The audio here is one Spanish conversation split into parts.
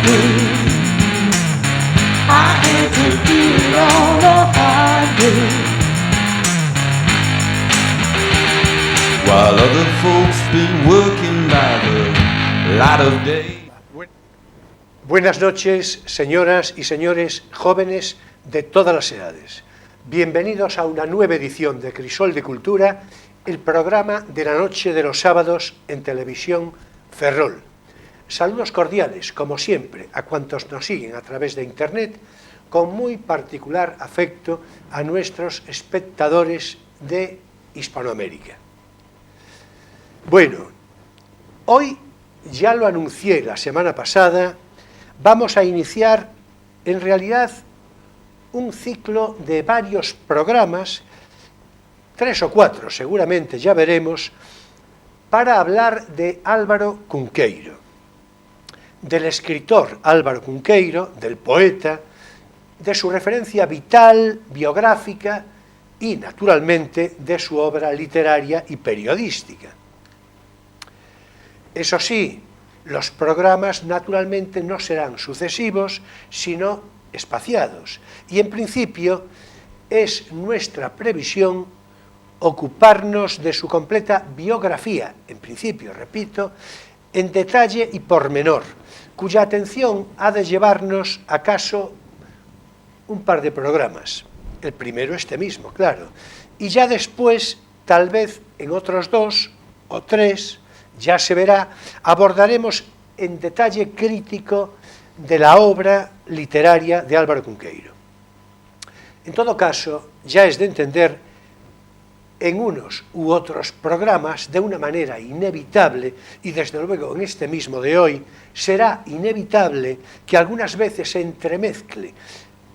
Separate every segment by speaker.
Speaker 1: highway. I had to do it on the highway. While other folks been working by the light of day.
Speaker 2: Buenas noches, señoras y señores jóvenes de todas las edades. Bienvenidos a una nueva edición de Crisol de Cultura, el programa de la noche de los sábados en Televisión Ferrol. Saludos cordiales, como siempre, a cuantos nos siguen a través de Internet, con muy particular afecto a nuestros espectadores de Hispanoamérica. Bueno, hoy ya lo anuncié la semana pasada, vamos a iniciar en realidad un ciclo de varios programas, 3 o 4 seguramente, ya veremos, para hablar de Álvaro Cunqueiro, del escritor Álvaro Cunqueiro, del poeta, de su referencia vital, biográfica y, naturalmente, de su obra literaria y periodística. Eso sí, los programas naturalmente no serán sucesivos, sino espaciados. Y en principio es nuestra previsión ocuparnos de su completa biografía, en principio, repito, en detalle y pormenor, cuya atención ha de llevarnos acaso un par de programas. El primero este mismo, claro. Y ya después, tal vez en otros 2 o 3, ya se verá, abordaremos en detalle crítico de la obra literaria de Álvaro Cunqueiro. En todo caso, ya es de entender, en unos u otros programas, de una manera inevitable, y desde luego en este mismo de hoy, será inevitable que algunas veces se entremezcle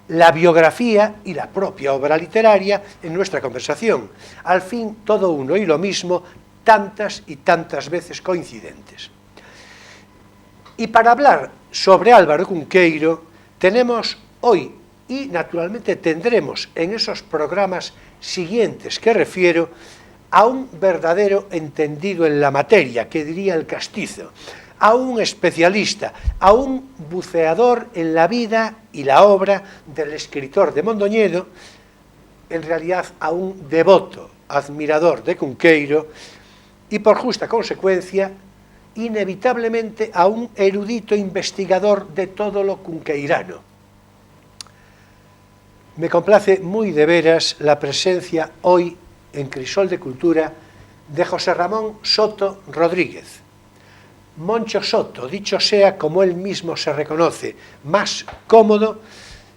Speaker 2: la biografía y la propia obra literaria en nuestra conversación. Al fin, todo uno y lo mismo, tantas y tantas veces coincidentes. Y para hablar sobre Álvaro Cunqueiro, tenemos hoy, y naturalmente tendremos en esos programas siguientes que refiero, a un verdadero entendido en la materia, que diría el castizo, a un especialista, a un buceador en la vida y la obra del escritor de Mondoñedo, en realidad a un devoto admirador de Cunqueiro, y por justa consecuencia, inevitablemente a un erudito investigador de todo lo cunqueirano. Me complace muy de veras la presencia hoy en Crisol de Cultura de José Ramón Soto Rodríguez. Moncho Soto, dicho sea como él mismo se reconoce, más cómodo,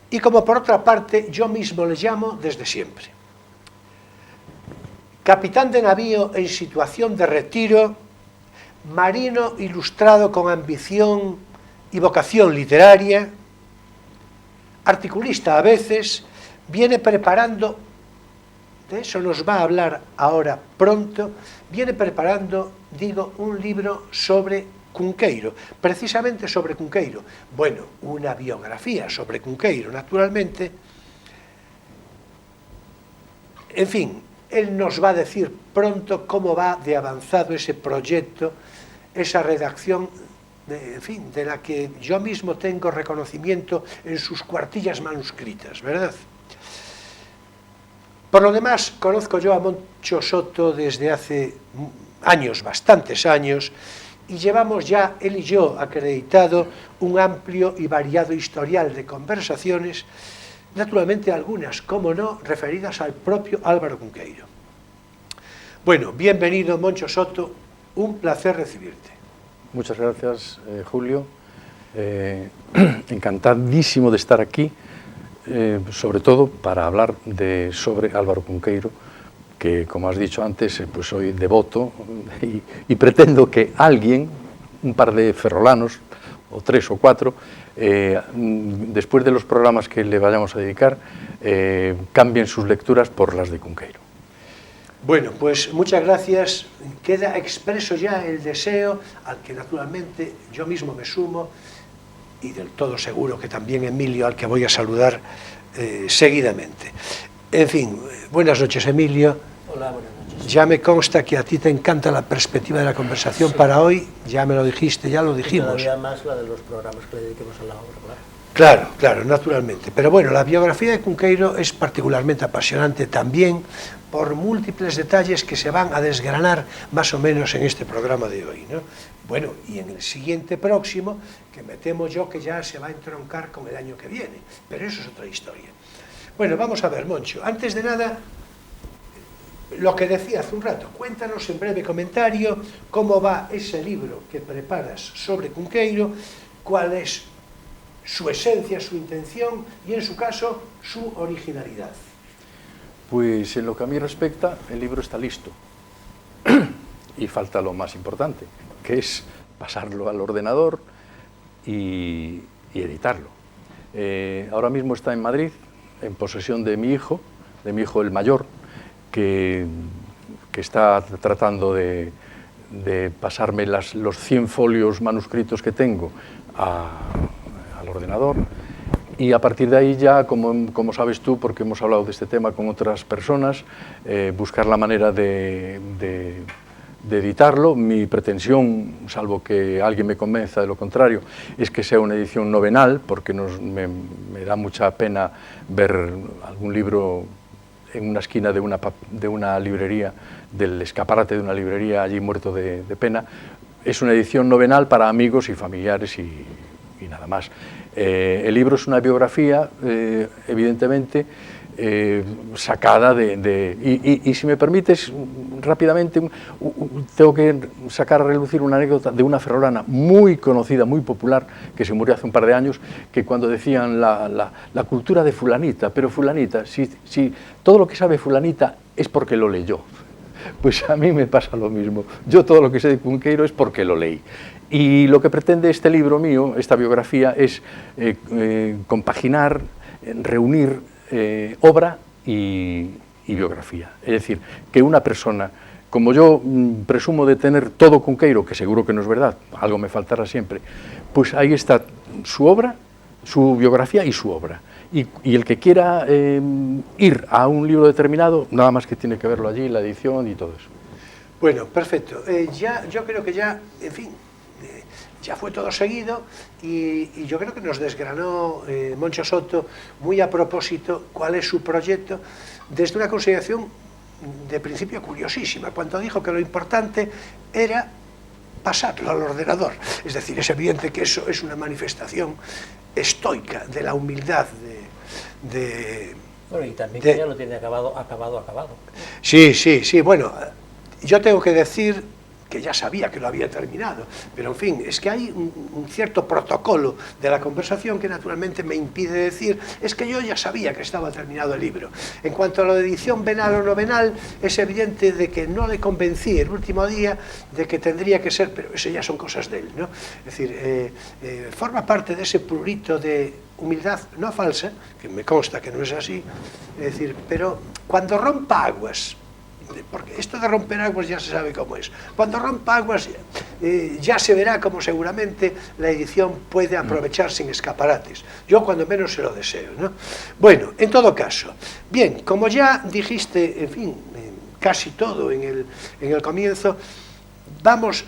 Speaker 2: y como por otra parte yo mismo le llamo desde siempre. Capitán de navío en situación de retiro, marino ilustrado con ambición y vocación literaria, articulista a veces, viene preparando, de eso nos va a hablar ahora pronto, viene preparando, digo, un libro sobre Cunqueiro, precisamente sobre Cunqueiro. Bueno, una biografía sobre Cunqueiro, naturalmente. En fin, él nos va a decir pronto cómo va de avanzado ese proyecto, esa redacción, en fin, de la que yo mismo tengo reconocimiento en sus cuartillas manuscritas, ¿verdad? Por lo demás, conozco yo a Moncho Soto desde hace años, bastantes años, y llevamos ya, él y yo, acreditado un amplio y variado historial de conversaciones, naturalmente algunas, como no, referidas al propio Álvaro Cunqueiro. Bueno, bienvenido, Moncho Soto, un placer recibirte.
Speaker 3: Muchas gracias, Julio. Encantadísimo de estar aquí, sobre todo para hablar sobre Álvaro Cunqueiro, que, como has dicho antes, pues soy devoto y pretendo que alguien, un par de ferrolanos, o 3 o 4, después de los programas que le vayamos a dedicar, cambien sus lecturas por las de Cunqueiro.
Speaker 2: Bueno, pues muchas gracias. Queda expreso ya el deseo, al que naturalmente yo mismo me sumo, y del todo seguro que también Emilio, al que voy a saludar seguidamente. En fin, buenas noches, Emilio.
Speaker 4: Hola, buenas noches.
Speaker 2: Ya me consta que a ti te encanta la perspectiva de la conversación para hoy, ya me lo dijiste, ya lo dijimos.
Speaker 1: Y todavía más la de los programas que le dediquemos a la obra, claro.
Speaker 2: Claro, claro, naturalmente. Pero bueno, la biografía de Cunqueiro es particularmente apasionante también por múltiples detalles que se van a desgranar más o menos en este programa de hoy, ¿no? Bueno, y en el siguiente próximo, que me temo yo que ya se va a entroncar con el año que viene, pero eso es otra historia. Bueno, vamos a ver, Moncho, antes de nada, lo que decía hace un rato, cuéntanos en breve comentario cómo va ese libro que preparas sobre Cunqueiro, cuál es su esencia, su intención y, en su caso, su originalidad.
Speaker 3: Pues en lo que a mí respecta, el libro está listo. Y falta lo más importante, que es pasarlo al ordenador y editarlo. Ahora mismo está en Madrid, en posesión de mi hijo el mayor, que está tratando de pasarme los 100 folios manuscritos que tengo al ordenador, y a partir de ahí ya, como sabes tú, porque hemos hablado de este tema con otras personas, buscar la manera de editarlo. Mi pretensión, salvo que alguien me convenza de lo contrario, es que sea una edición novenal, porque me da mucha pena ver algún libro en una esquina de una librería, del escaparate de una librería, allí muerto de pena. Es una edición novenal para amigos y familiares y nada más. El libro es una biografía, evidentemente, sacada y si me permites, rápidamente, tengo que sacar a relucir una anécdota de una ferrolana muy conocida, muy popular, que se murió hace un par de años, que cuando decían la cultura de fulanita, pero fulanita, si todo lo que sabe fulanita es porque lo leyó. Pues a mí me pasa lo mismo. Yo todo lo que sé de Cunqueiro es porque lo leí. Y lo que pretende este libro mío, esta biografía, es compaginar, reunir obra y biografía. Es decir, que una persona, como yo presumo de tener todo Cunqueiro, que seguro que no es verdad, algo me faltará siempre, pues ahí está su obra, su biografía y su obra. Y el que quiera ir a un libro determinado, nada más que tiene que verlo allí, la edición y todo eso.
Speaker 2: Bueno, perfecto. Yo creo que ya, en fin, ya fue todo seguido y yo creo que nos desgranó Moncho Soto muy a propósito cuál es su proyecto desde una consideración de principio curiosísima, cuando dijo que lo importante era pasarlo al ordenador. Es decir, es evidente que eso es una manifestación estoica de la humildad
Speaker 1: Bueno, y también que ya lo tiene acabado.
Speaker 2: Sí, bueno, yo tengo que decir que ya sabía que lo había terminado, pero en fin, es que hay un cierto protocolo de la conversación que naturalmente me impide decir, es que yo ya sabía que estaba terminado el libro. En cuanto a la edición venal o no venal, es evidente de que no le convencí el último día de que tendría que ser, pero eso ya son cosas de él, ¿no? Es decir, forma parte de ese prurito de humildad no falsa, que me consta que no es así, es decir, pero cuando rompa aguas, porque esto de romper aguas ya se sabe cómo es. Cuando rompa aguas ya se verá cómo seguramente la edición puede aprovechar sin escaparates. Yo cuando menos se lo deseo, ¿no? Bueno, en todo caso, bien, como ya dijiste, en fin, casi todo en el comienzo, vamos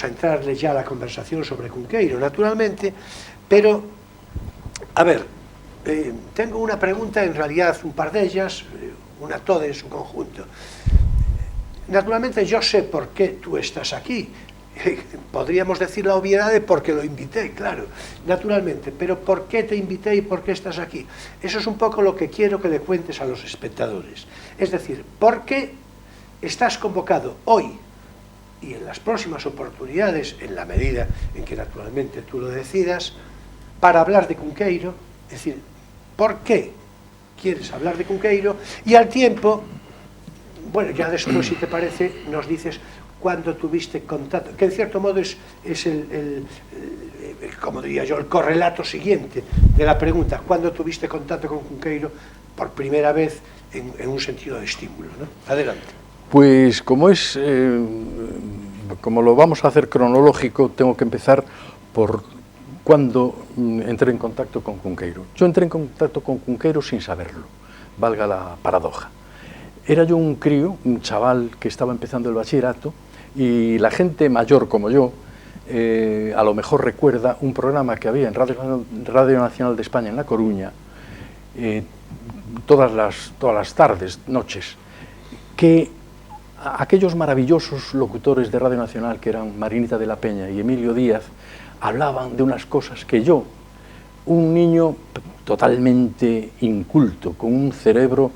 Speaker 2: a entrarle ya a la conversación sobre Cunqueiro, naturalmente, pero, a ver, tengo una pregunta, en realidad un par de ellas, una toda en su conjunto. Naturalmente yo sé por qué tú estás aquí, podríamos decir la obviedad de porque lo invité, claro, naturalmente, pero ¿por qué te invité y por qué estás aquí? Eso es un poco lo que quiero que le cuentes a los espectadores. Es decir, ¿por qué estás convocado hoy y en las próximas oportunidades, en la medida en que naturalmente tú lo decidas, para hablar de Cunqueiro? Es decir, ¿por qué quieres hablar de Cunqueiro? Y al tiempo, bueno, ya después, si te parece, nos dices cuándo tuviste contacto, que en cierto modo es como diría yo, el correlato siguiente de la pregunta, ¿cuándo tuviste contacto con Cunqueiro por primera vez en un sentido de estímulo, ¿no? Adelante.
Speaker 3: Pues como lo vamos a hacer cronológico, tengo que empezar por cuando entré en contacto con Cunqueiro. Yo entré en contacto con Cunqueiro sin saberlo, valga la paradoja. era yo un crío, un chaval que estaba empezando el bachillerato, y la gente mayor como yo, a lo mejor recuerda un programa que había en Radio Nacional de España en La Coruña, todas las tardes, noches, que aquellos maravillosos locutores de Radio Nacional, que eran Marinita de la Peña y Emilio Díaz, hablaban de unas cosas que yo, un niño totalmente inculto, con un cerebro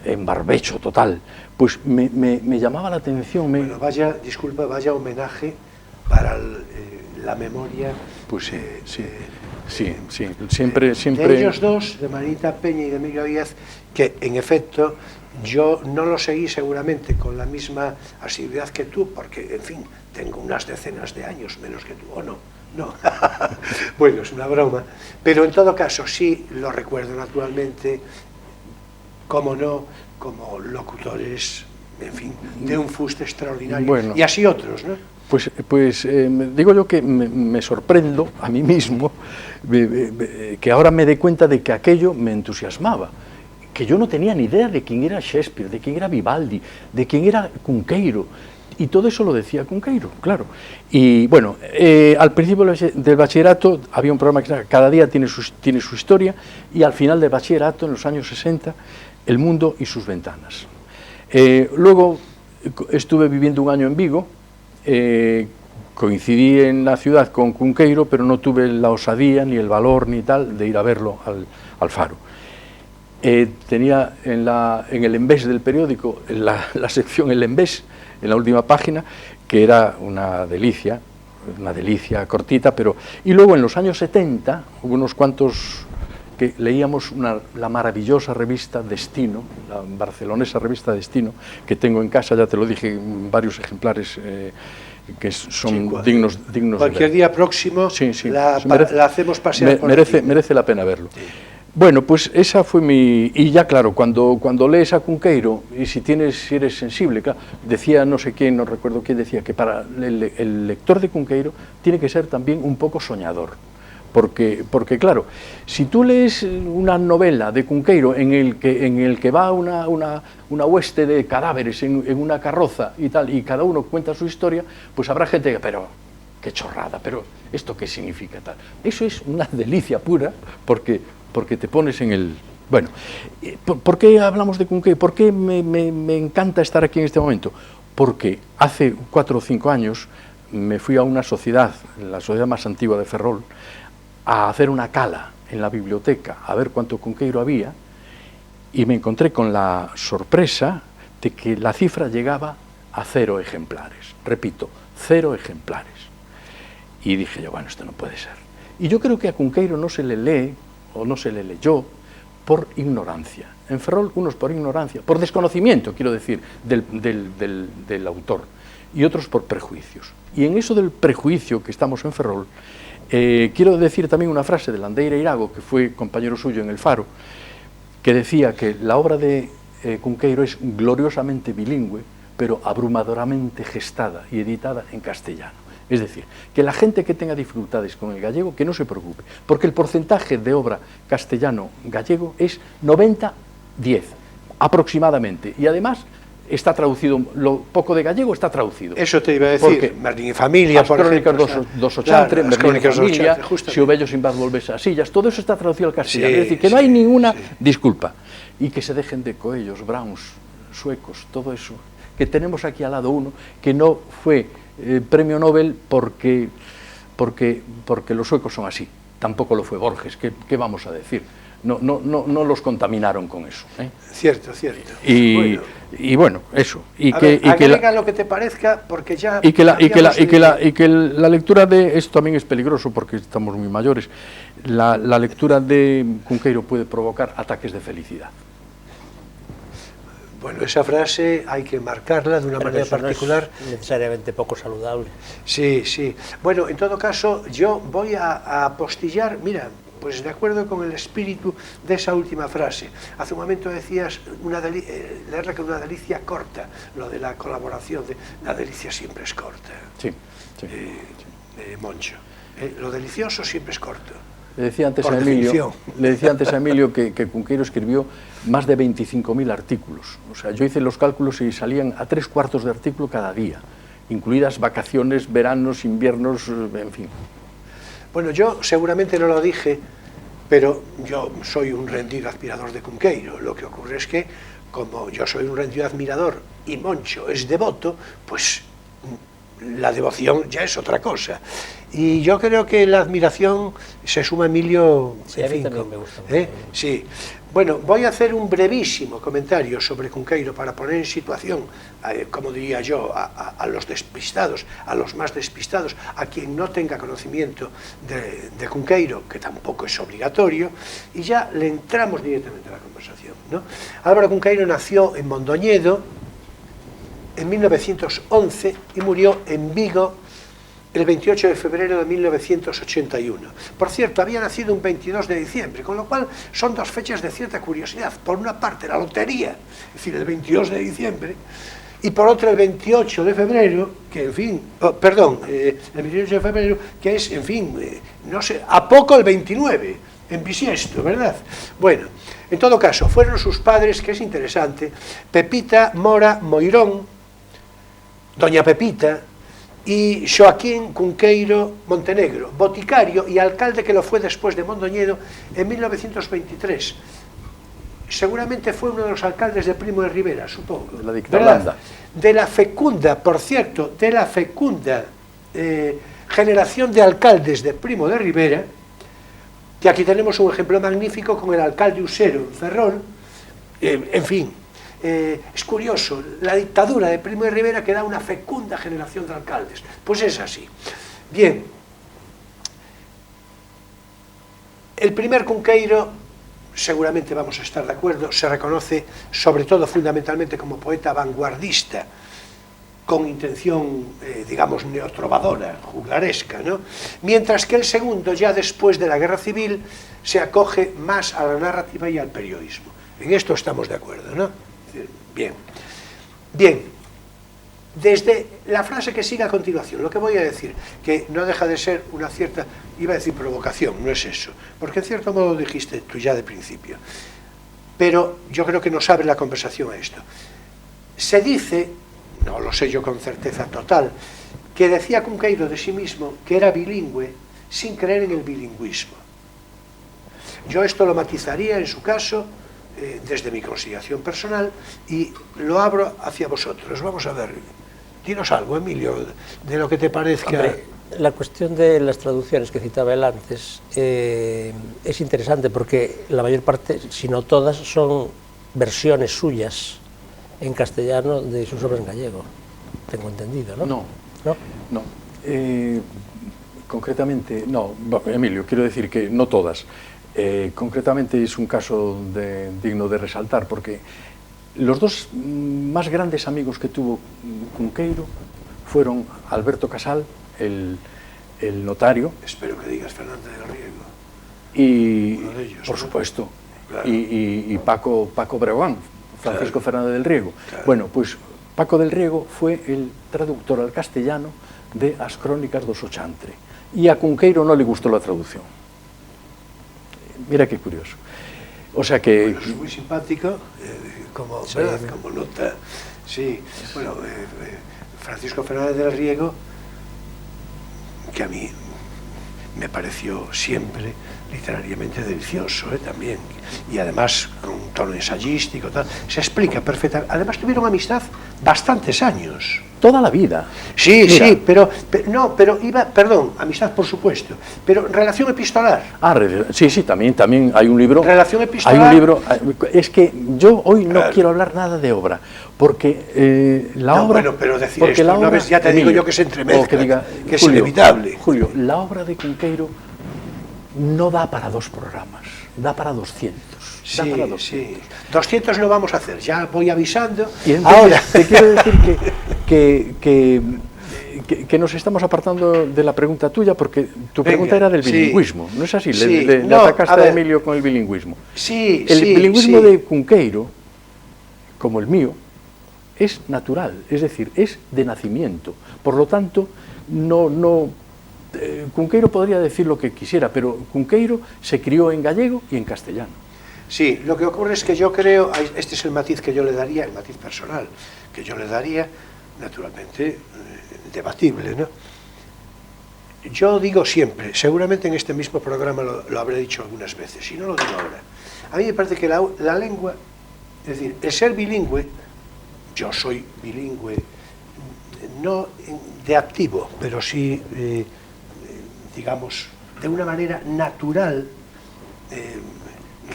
Speaker 3: en barbecho total, pues me llamaba la atención.
Speaker 2: Bueno, vaya homenaje para la memoria.
Speaker 3: Pues sí, siempre...
Speaker 2: De ellos dos, de Marinita Peña y de Emilio Díaz, que en efecto yo no lo seguí seguramente con la misma asiduidad que tú, porque, en fin, tengo unas decenas de años menos que tú, ¿o no? No, bueno, es una broma, pero en todo caso sí lo recuerdo naturalmente, como no, como locutores, en fin, de un fuste extraordinario, bueno, y así otros, ¿no?
Speaker 3: Pues digo yo que me sorprendo a mí mismo, que ahora me dé cuenta de que aquello me entusiasmaba, que yo no tenía ni idea de quién era Shakespeare, de quién era Vivaldi, de quién era Cunqueiro, y todo eso lo decía Cunqueiro, claro. Y bueno, al principio del bachillerato había un programa que cada día tiene su historia, y al final del bachillerato, en los años 60, El mundo y sus ventanas. Luego estuve viviendo un año en Vigo, coincidí en la ciudad con Cunqueiro, pero no tuve la osadía, ni el valor, ni tal, de ir a verlo al Faro. Tenía en el Envés del periódico, la sección El Envés, en la última página, que era una delicia cortita, pero... Y luego en los años 70, hubo unos cuantos que leíamos la maravillosa revista Destino, la barcelonesa revista Destino, que tengo en casa, ya te lo dije, varios ejemplares que son dignos
Speaker 2: cualquier día próximo la hacemos pasear por aquí.
Speaker 3: Merece la pena verlo. Sí. Bueno, pues esa fue mi... Y ya claro, cuando lees a Cunqueiro, y si eres sensible, claro, decía no sé quién, no recuerdo quién decía, que para el lector de Cunqueiro tiene que ser también un poco soñador. Porque claro, si tú lees una novela de Cunqueiro en el que va una hueste de cadáveres en una carroza y tal, y cada uno cuenta su historia, pues habrá gente que, pero qué chorrada, pero ¿esto qué significa tal? Eso es una delicia pura, porque te pones en el... Bueno, ¿por qué hablamos de Cunqueiro? ¿Por qué me encanta estar aquí en este momento? Porque hace 4 o 5 años me fui a una sociedad, la sociedad más antigua de Ferrol, a hacer una cala en la biblioteca, a ver cuánto Cunqueiro había, y me encontré con la sorpresa de que la cifra llegaba a 0 ejemplares. Repito, 0 ejemplares. Y dije yo, bueno, esto no puede ser. Y yo creo que a Cunqueiro no se le lee, o no se le leyó, por ignorancia. En Ferrol, unos por ignorancia, por desconocimiento, quiero decir, del autor, y otros por prejuicios. Y en eso del prejuicio que estamos en Ferrol, quiero decir también una frase de Landeira Irago, que fue compañero suyo en el Faro, que decía que la obra de Cunqueiro es gloriosamente bilingüe, pero abrumadoramente gestada y editada en castellano. Es decir, que la gente que tenga dificultades con el gallego, que no se preocupe, porque el porcentaje de obra castellano-gallego es 90-10, aproximadamente, y además está traducido, lo poco de gallego está traducido.
Speaker 2: Eso te iba a decir, Martín y Familia,
Speaker 3: por ejemplo. As crónicas dos Ochantre, Martín y Familia, Si o vello sin paz volvese a sillas, todo eso está traducido al castellano, es decir, que no hay ninguna disculpa. Y que se dejen de Coellos, Browns, suecos, todo eso, que tenemos aquí al lado uno, que no fue premio Nobel porque los suecos son así, tampoco lo fue Borges, ¿qué vamos a decir? No los contaminaron con eso.
Speaker 2: Cierto.
Speaker 3: Y bueno, eso.
Speaker 2: Agrega lo que te parezca, porque ya...
Speaker 3: Y que la lectura de... Esto también es peligroso porque estamos muy mayores. La lectura de Cunqueiro puede provocar ataques de felicidad.
Speaker 2: Bueno, esa frase hay que marcarla de una manera particular.
Speaker 1: No es necesariamente poco saludable.
Speaker 2: Sí. Bueno, en todo caso, yo voy a apostillar, mira, pues de acuerdo con el espíritu de esa última frase. Hace un momento decías, leerla con una delicia corta, lo de la colaboración, la delicia siempre es corta.
Speaker 3: Sí.
Speaker 2: Moncho. Lo delicioso siempre es corto.
Speaker 3: Le decía antes
Speaker 2: por
Speaker 3: a Emilio,
Speaker 2: definición.
Speaker 3: que Cunqueiro escribió más de 25.000 artículos. O sea, yo hice los cálculos y salían a 3/4 de artículo cada día, incluidas vacaciones, veranos, inviernos, en fin.
Speaker 2: Bueno, yo seguramente no lo dije, pero yo soy un rendido admirador de Cunqueiro. Lo que ocurre es que, como yo soy un rendido admirador y Moncho es devoto, pues la devoción ya es otra cosa. Y yo creo que la admiración se suma a Emilio.
Speaker 1: Sí, a mí también me gusta.
Speaker 2: Sí. Bueno, voy a hacer un brevísimo comentario sobre Cunqueiro para poner en situación, como diría yo, a los despistados, a los más despistados, a quien no tenga conocimiento de Cunqueiro, que tampoco es obligatorio, y ya le entramos directamente a la conversación, ¿no? Álvaro Cunqueiro nació en Mondoñedo en 1911 y murió en Vigo el 28 de febrero de 1981. Por cierto, había nacido un 22 de diciembre, con lo cual son dos fechas de cierta curiosidad. Por una parte, la lotería, es decir, el 22 de diciembre, y por otra, el 28 de febrero, que en fin, el 28 de febrero, que es, en fin, no sé, a poco el 29, en bisiesto, ¿verdad? Bueno, en todo caso, fueron sus padres, que es interesante, Pepita Mora Moirón, doña Pepita, y Xoaquín Cunqueiro Montenegro, boticario y alcalde que lo fue después de Mondoñedo en 1923. Seguramente fue uno de los alcaldes de Primo de Rivera, supongo.
Speaker 3: De la dictadura.
Speaker 2: De la fecunda, por cierto, de la fecunda generación de alcaldes de Primo de Rivera, que aquí tenemos un ejemplo magnífico con el alcalde Usero en Ferrol, en fin. Es curioso, la dictadura de Primo de Rivera que da una fecunda generación de alcaldes, pues es así. Bien, el primer Cunqueiro, seguramente vamos a estar de acuerdo, se reconoce sobre todo fundamentalmente como poeta vanguardista, con intención, digamos, neotrovadora, juglaresca, ¿no? Mientras que el segundo, ya después de la Guerra Civil, se acoge más a la narrativa y al periodismo. En esto estamos de acuerdo, ¿no? Bien, desde la frase que sigue a continuación, lo que voy a decir, que no deja de ser una cierta, iba a decir provocación, no es eso, porque en cierto modo dijiste tú ya de principio, pero yo creo que nos abre la conversación a esto. Se dice, no lo sé yo con certeza total, que decía Cunqueiro de sí mismo que era bilingüe sin creer en el bilingüismo. Yo esto lo matizaría en su caso desde mi consideración personal y lo abro hacia vosotros. Vamos a ver, dinos algo, Emilio, de lo que te parezca.
Speaker 1: Hombre, la cuestión de las traducciones que citaba él antes es interesante porque la mayor parte, si no todas, son versiones suyas en castellano de sus obras en gallego, tengo entendido, ¿no?
Speaker 3: No. Concretamente, no, Emilio, quiero decir que no todas. Concretamente es un caso digno de resaltar porque los dos más grandes amigos que tuvo Cunqueiro fueron Alberto Casal, el notario.
Speaker 2: Espero que digas Fernández del Riego.
Speaker 3: Y,
Speaker 2: uno de ellos,
Speaker 3: por
Speaker 2: ¿no?
Speaker 3: supuesto,
Speaker 2: Claro.
Speaker 3: y Paco Breogán, Francisco Fernández del Riego.
Speaker 2: Claro.
Speaker 3: Bueno, pues Paco del Riego fue el traductor al castellano de As Crónicas do Sochantre. Y a Cunqueiro no le gustó la traducción. Mira qué curioso. O sea que...
Speaker 2: Bueno, es muy simpático, como,
Speaker 1: sí,
Speaker 2: ¿verdad? Como nota. Sí, bueno, Francisco Fernández del Riego, que a mí me pareció siempre literariamente delicioso, también, y además con un tono ensayístico, tal, se explica perfectamente. Además tuvieron amistad bastantes años.
Speaker 3: Toda la vida.
Speaker 2: Sí,
Speaker 3: Mira,
Speaker 2: sí, pero perdón, amistad por supuesto, pero relación epistolar.
Speaker 3: Sí, también hay un libro.
Speaker 2: Relación epistolar.
Speaker 3: Hay un libro, es que yo hoy no
Speaker 2: Claro.
Speaker 3: quiero hablar nada de obra, porque la obra...
Speaker 2: Bueno, pero decir
Speaker 3: porque
Speaker 2: esto,
Speaker 3: la
Speaker 2: una
Speaker 3: obra,
Speaker 2: vez ya te digo yo que se entremezcla,
Speaker 3: o que diga,
Speaker 2: que es inevitable.
Speaker 3: Julio, la obra de Cunqueiro no da para 2 programas, da para 200. Da
Speaker 2: Sí,
Speaker 3: para 200.
Speaker 2: sí. 200 no vamos a hacer, ya voy avisando.
Speaker 3: Y entonces,
Speaker 2: Ahora,
Speaker 3: te quiero decir que nos estamos apartando de la pregunta tuya, porque tu pregunta
Speaker 2: Venga,
Speaker 3: era del
Speaker 2: sí.
Speaker 3: bilingüismo, ¿no es así?
Speaker 2: Sí,
Speaker 3: Le
Speaker 2: no,
Speaker 3: atacaste
Speaker 2: a ver.
Speaker 3: a Emilio con el bilingüismo.
Speaker 2: sí,
Speaker 3: El
Speaker 2: sí,
Speaker 3: bilingüismo
Speaker 2: sí.
Speaker 3: de Cunqueiro, como el mío, es natural, es decir, es de nacimiento. Por lo tanto, no Cunqueiro podría decir lo que quisiera, pero Cunqueiro se crió en gallego y en castellano.
Speaker 2: Sí, lo que ocurre es que yo creo, este es el matiz que yo le daría, el matiz personal que yo le daría, naturalmente debatible, ¿no? Yo digo siempre, seguramente en este mismo programa lo habré dicho algunas veces, y no lo digo ahora. A mí me parece que la lengua, es decir, el ser bilingüe, yo soy bilingüe, no de activo, pero sí, digamos, de una manera natural.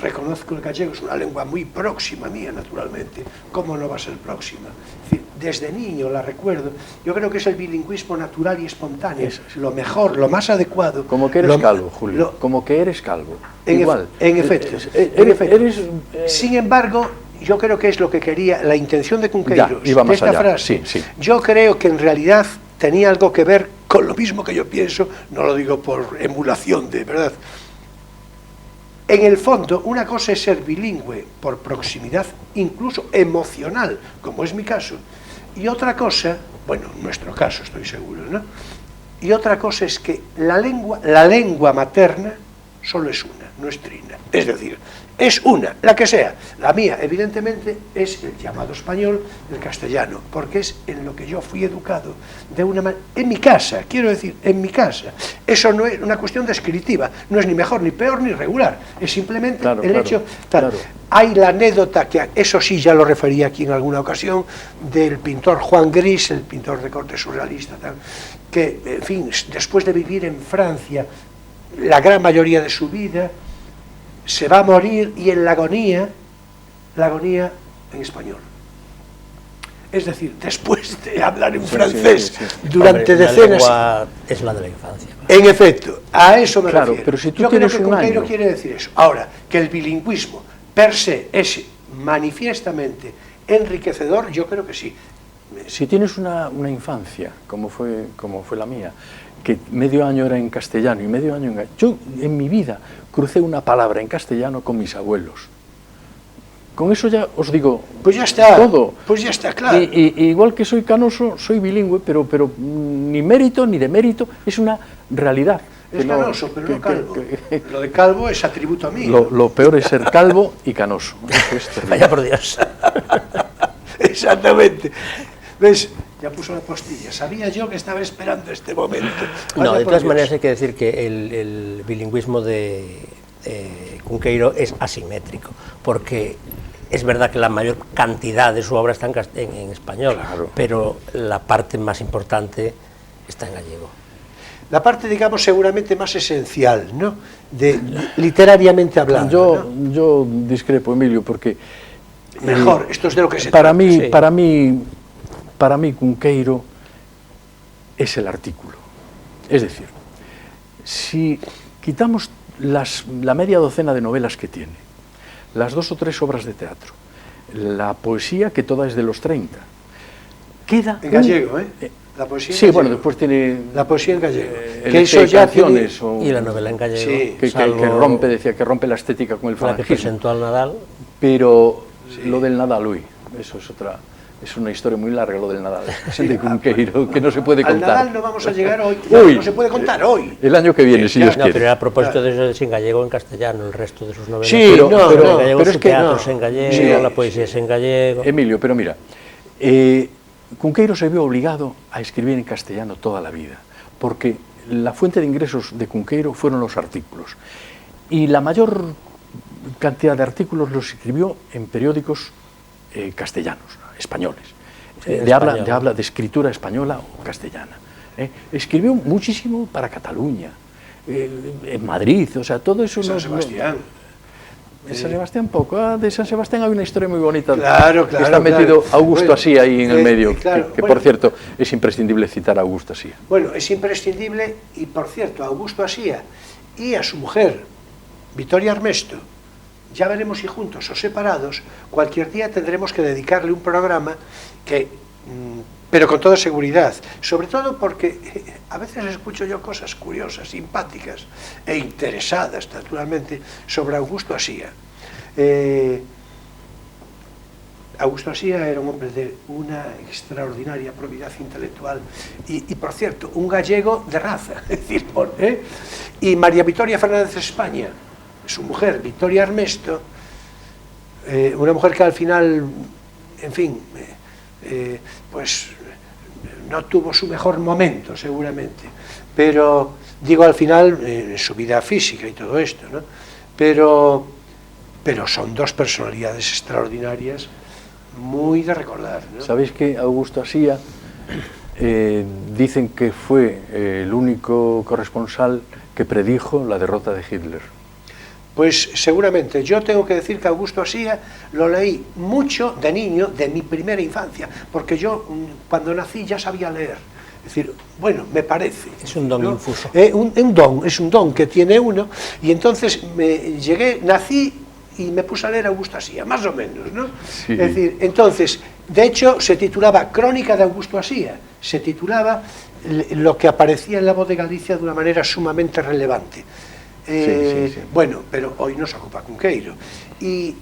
Speaker 2: Reconozco el gallego, es una lengua muy próxima mía, naturalmente. ¿Cómo no va a ser próxima? Es decir, desde niño la recuerdo. Yo creo que es el bilingüismo natural y espontáneo, lo mejor, lo más adecuado.
Speaker 3: Como que eres calvo, Julio, como que eres calvo. Igual.
Speaker 2: En efecto. Sin embargo, yo creo que es lo que quería, la intención de Cunqueiro, de esta frase.
Speaker 3: Sí.
Speaker 2: Yo creo que en realidad tenía algo que ver con lo mismo que yo pienso, no lo digo por emulación de verdad. En el fondo, una cosa es ser bilingüe por proximidad, incluso emocional, como es mi caso, y otra cosa, bueno, en nuestro caso estoy seguro, ¿no? Y otra cosa es que la lengua materna solo es una, no es trina. Es decir, es una, la que sea. La mía, evidentemente, es el llamado español, el castellano, porque es en lo que yo fui educado de una manera, en mi casa, quiero decir, en mi casa. Eso no es una cuestión descriptiva, no es ni mejor, ni peor, ni regular, es simplemente el hecho. Claro. Hay la anécdota, que eso sí ya lo referí aquí en alguna ocasión, del pintor Juan Gris, el pintor de corte surrealista, tal, que, en fin, después de vivir en Francia la gran mayoría de su vida, se va a morir, y en la agonía en español. Es decir, después de hablar en francés durante decenas...
Speaker 1: La lengua es la de la infancia.
Speaker 2: En efecto, a eso me refiero.
Speaker 3: Pero si tú
Speaker 2: yo creo que
Speaker 3: Cunqueiro
Speaker 2: Cunqueiro quiere decir eso. Ahora, que el bilingüismo per se es manifiestamente enriquecedor, yo creo que sí.
Speaker 3: Si tienes una infancia, como fue la mía, que medio año era en castellano y medio año en gallego. Yo en mi vida crucé una palabra en castellano con mis abuelos. Con eso ya os digo
Speaker 2: pues ya está,
Speaker 3: todo.
Speaker 2: Pues ya está, claro.
Speaker 3: Y igual que soy canoso, soy bilingüe, pero ni mérito ni demérito, es una realidad.
Speaker 2: Es canoso, pero no calvo. Lo de calvo es atributo a mí.
Speaker 3: Lo peor es ser calvo y canoso.
Speaker 1: Vaya por Dios.
Speaker 2: Exactamente. ¿Ves? Ya puso la postilla. Sabía yo que estaba esperando este momento.
Speaker 1: No, de todas maneras hay que decir que el bilingüismo de Cunqueiro es asimétrico, porque es verdad que la mayor cantidad de su obra está en español, claro, pero la parte más importante está en gallego.
Speaker 2: La parte, digamos, seguramente más esencial, ¿no? Literariamente hablando.
Speaker 3: Yo discrepo, Emilio, porque...
Speaker 2: Mejor, esto es de lo que se
Speaker 3: trata. Para mí Cunqueiro es el artículo. Es decir, si quitamos la media docena de novelas que tiene, las 2 o 3 obras de teatro, la poesía, que toda es de los 30, queda...
Speaker 2: En gallego, La poesía en
Speaker 3: sí,
Speaker 2: gallego.
Speaker 3: Bueno, después tiene...
Speaker 2: La poesía en gallego.
Speaker 3: Que eso ya tiene...
Speaker 1: Y la novela en gallego.
Speaker 3: Sí, que rompe la estética con el falangismo.
Speaker 1: La que presentó al Nadal.
Speaker 3: Pero lo del Nadal, eso es otra... Es una historia muy larga lo del Nadal, de Cunqueiro, que no se puede contar.
Speaker 2: Al Nadal no vamos a llegar hoy, no se puede contar hoy.
Speaker 3: El año que viene, si Dios quiere.
Speaker 1: Pero a propósito de eso es en gallego, en castellano, el resto de sus novelas.
Speaker 3: Sí, pero
Speaker 1: es que teatro es en gallego, la poesía es en gallego.
Speaker 3: Emilio, pero mira, Cunqueiro se vio obligado a escribir en castellano toda la vida, porque la fuente de ingresos de Cunqueiro fueron los artículos. Y la mayor cantidad de artículos los escribió en periódicos castellanos, españoles, de escritura española o castellana. Escribió muchísimo para Cataluña, en Madrid, o sea, todo eso...
Speaker 2: San Sebastián.
Speaker 3: De San Sebastián poco, de San Sebastián hay una historia muy bonita.
Speaker 2: Claro,
Speaker 3: que está metido Augusto Asía ahí en el medio,
Speaker 2: claro,
Speaker 3: que por cierto es imprescindible citar a Augusto Asía.
Speaker 2: Bueno, es imprescindible, y por cierto, a Augusto Asía y a su mujer, Vittoria Armesto, ya veremos si juntos o separados, cualquier día tendremos que dedicarle un programa que, pero con toda seguridad, sobre todo porque a veces escucho yo cosas curiosas, simpáticas e interesadas, naturalmente, sobre Augusto Asía. Augusto Asía era un hombre de una extraordinaria probidad intelectual y por cierto, un gallego de raza, es decir, y María Victoria Fernández de España, su mujer, Victoria Armesto, una mujer que al final, en fin, pues no tuvo su mejor momento seguramente, pero digo al final, en su vida física y todo esto, ¿no? Pero son dos personalidades extraordinarias, muy de recordar, ¿no?
Speaker 3: ¿Sabéis que Augusto Asía dicen que fue el único corresponsal que predijo la derrota de Hitler?
Speaker 2: Pues seguramente. Yo tengo que decir que Augusto Asía lo leí mucho de niño, de mi primera infancia, porque yo cuando nací ya sabía leer. Es decir, bueno, me parece.
Speaker 1: Es un don, ¿no? Infuso.
Speaker 2: Es un don que tiene uno, y entonces nací y me puse a leer Augusto Asía, más o menos, ¿no?
Speaker 3: Sí.
Speaker 2: Es decir, entonces, de hecho, se titulaba Crónica de Augusto Asía, se titulaba lo que aparecía en La Voz de Galicia de una manera sumamente relevante.
Speaker 3: Sí.
Speaker 2: Bueno, pero hoy nos ocupa Cunqueiro. E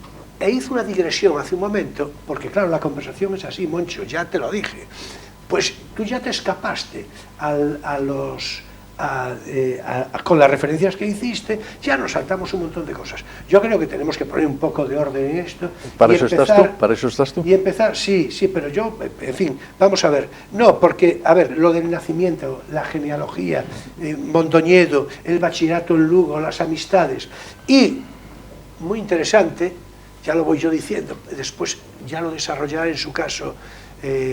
Speaker 2: hizo una digresión hace un momento, porque claro, la conversación es así, Moncho, ya te lo dije. Pues tú ya te escapaste con las referencias que hiciste, ya nos saltamos un montón de cosas. Yo creo que tenemos que poner un poco de orden en esto.
Speaker 3: ¿Para eso estás tú?
Speaker 2: Y empezar, sí, pero yo, en fin, vamos a ver. No, porque, a ver, lo del nacimiento, la genealogía, Mondoñedo, el bachillerato en Lugo, las amistades, y, muy interesante, ya lo voy yo diciendo, después ya lo desarrollará en su caso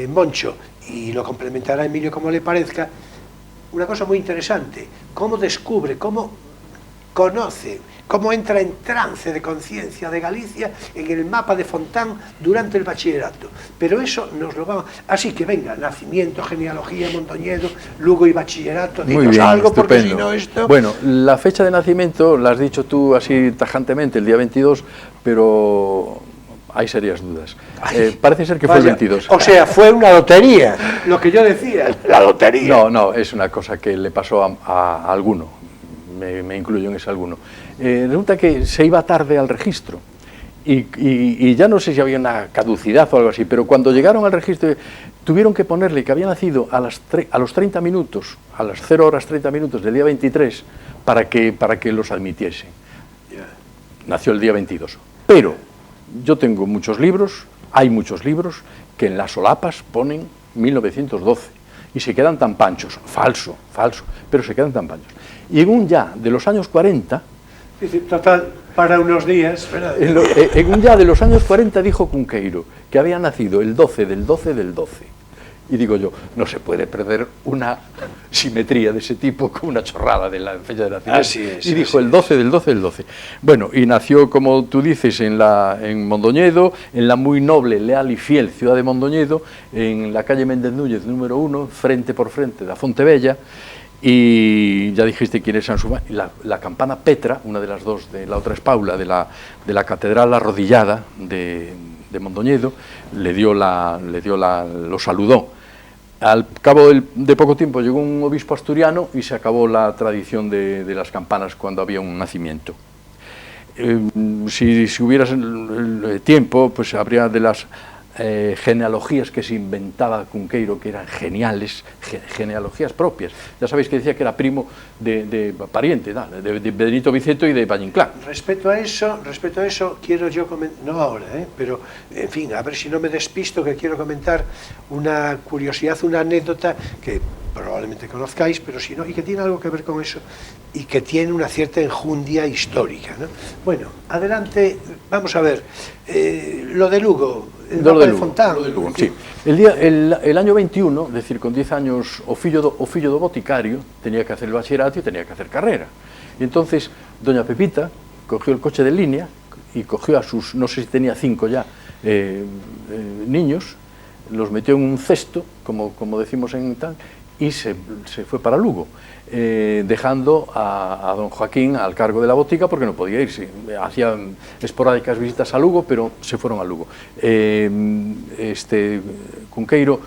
Speaker 2: Moncho, y lo complementará Emilio como le parezca. Una cosa muy interesante, cómo descubre, cómo conoce, cómo entra en trance de conciencia de Galicia en el mapa de Fontán durante el bachillerato. Pero eso nos lo vamos... Así que venga, nacimiento, genealogía, Mondoñedo, Lugo y bachillerato, dinos algo, estupendo. Porque si no esto...
Speaker 3: Bueno, la fecha de nacimiento la has dicho tú así tajantemente, el día 22, pero... hay serias dudas. Parece ser que fue el 22.
Speaker 2: O sea, fue una lotería, lo que yo decía, la lotería.
Speaker 3: No, es una cosa que le pasó a alguno, me incluyo en ese alguno. Resulta que se iba tarde al registro y ya no sé si había una caducidad o algo así, pero cuando llegaron al registro tuvieron que ponerle que había nacido a los 30 minutos, a las 0 horas 30 minutos del día 23, para que los admitiesen. Nació el día 22. Pero yo tengo muchos libros, hay muchos libros que en las solapas ponen 1912 y se quedan tan panchos, falso, pero se quedan tan panchos. Y en un ya de los años 40...
Speaker 2: Total, para unos días...
Speaker 3: En un ya de los años 40 dijo Cunqueiro que había nacido el 12 del 12 del 12. Y digo yo, no se puede perder una simetría de ese tipo con una chorrada de la fecha de nacimiento.
Speaker 2: Así es,
Speaker 3: y dijo el 12 del 12 del 12. Bueno, y nació, como tú dices, en Mondoñedo, en la muy noble, leal y fiel ciudad de Mondoñedo, en la calle Méndez Núñez, número 1, frente por frente de Fontebella, y ya dijiste quién es San Sumán, la campana Petra, una de las dos, la otra es Paula, de la catedral arrodillada de Mondoñedo, lo saludó. Al cabo de poco tiempo llegó un obispo asturiano y se acabó la tradición de las campanas cuando había un nacimiento. Si hubieras el tiempo, pues habría de las genealogías que se inventaba Cunqueiro, que eran geniales, genealogías propias. Ya sabéis que decía que era primo de pariente, de Benito Vicento y de Valle Inclán.
Speaker 2: Respecto a eso quiero yo comentar, no ahora, pero en fin, a ver si no me despisto, que quiero comentar una curiosidad, una anécdota que probablemente conozcáis, pero si no, y que tiene algo que ver con eso, y que tiene una cierta enjundia histórica, ¿no? Bueno, adelante, vamos a ver, lo de Lugo, el mapa de Fontán.
Speaker 3: Lo de Lugo, sí. El año 21, es decir, con 10 años, o fillo do boticario, tenía que hacer el bachillerato y tenía que hacer carrera. Y entonces, doña Pepita cogió el coche de línea y cogió a sus, no sé si tenía 5 ya, niños, los metió en un cesto, como decimos en tal, y se fue para Lugo, dejando a don Joaquín al cargo de la botica porque no podía irse. Hacían esporádicas visitas a Lugo, pero se fueron a Lugo. Cunqueiro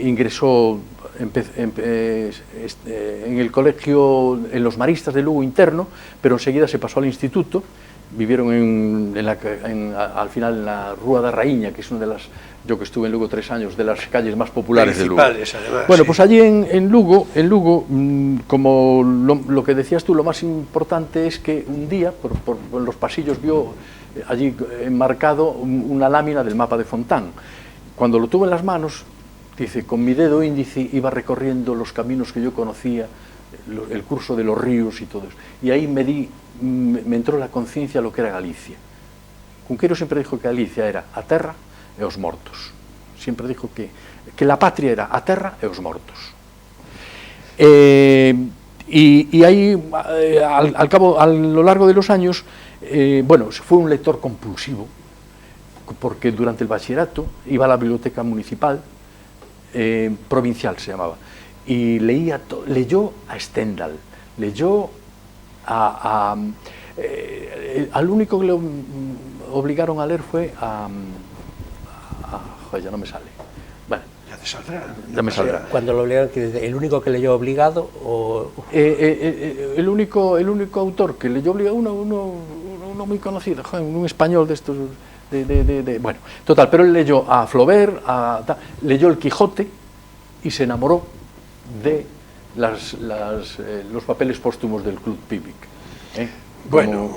Speaker 3: ingresó en el colegio, en los maristas de Lugo interno, pero enseguida se pasó al instituto vivieron al final en la Rúa da Raíña, que es una de las, yo que estuve en Lugo 3 años, de las calles más populares de Lugo.
Speaker 2: Además,
Speaker 3: bueno,
Speaker 2: sí.
Speaker 3: pues allí en Lugo, como lo que decías tú, lo más importante es que un día, por los pasillos, vio allí enmarcado una lámina del mapa de Fontán. Cuando lo tuve en las manos, dice, con mi dedo índice iba recorriendo los caminos que yo conocía, el curso de los ríos y todo eso. Y ahí me entró la conciencia lo que era Galicia. Cunqueiro siempre dijo que Galicia era a terra e os mortos. Siempre dijo que la patria era a terra e os mortos. Y ahí, a lo largo de los años, bueno, fue un lector compulsivo, porque durante el bachillerato iba a la biblioteca municipal, provincial se llamaba, y leyó a Stendhal, leyó al único que le obligaron a leer fue joder, ya no me sale. Bueno,
Speaker 2: ya te saldrá.
Speaker 3: Ya me saldrá.
Speaker 1: Cuando lo obligaron, ¿el único que leyó obligado o...?
Speaker 3: El único autor que leyó obligado, uno muy conocido, joder, un español de estos... bueno, total, pero él leyó a Flaubert, leyó el Quijote y se enamoró de los papeles póstumos del Club Pickwick,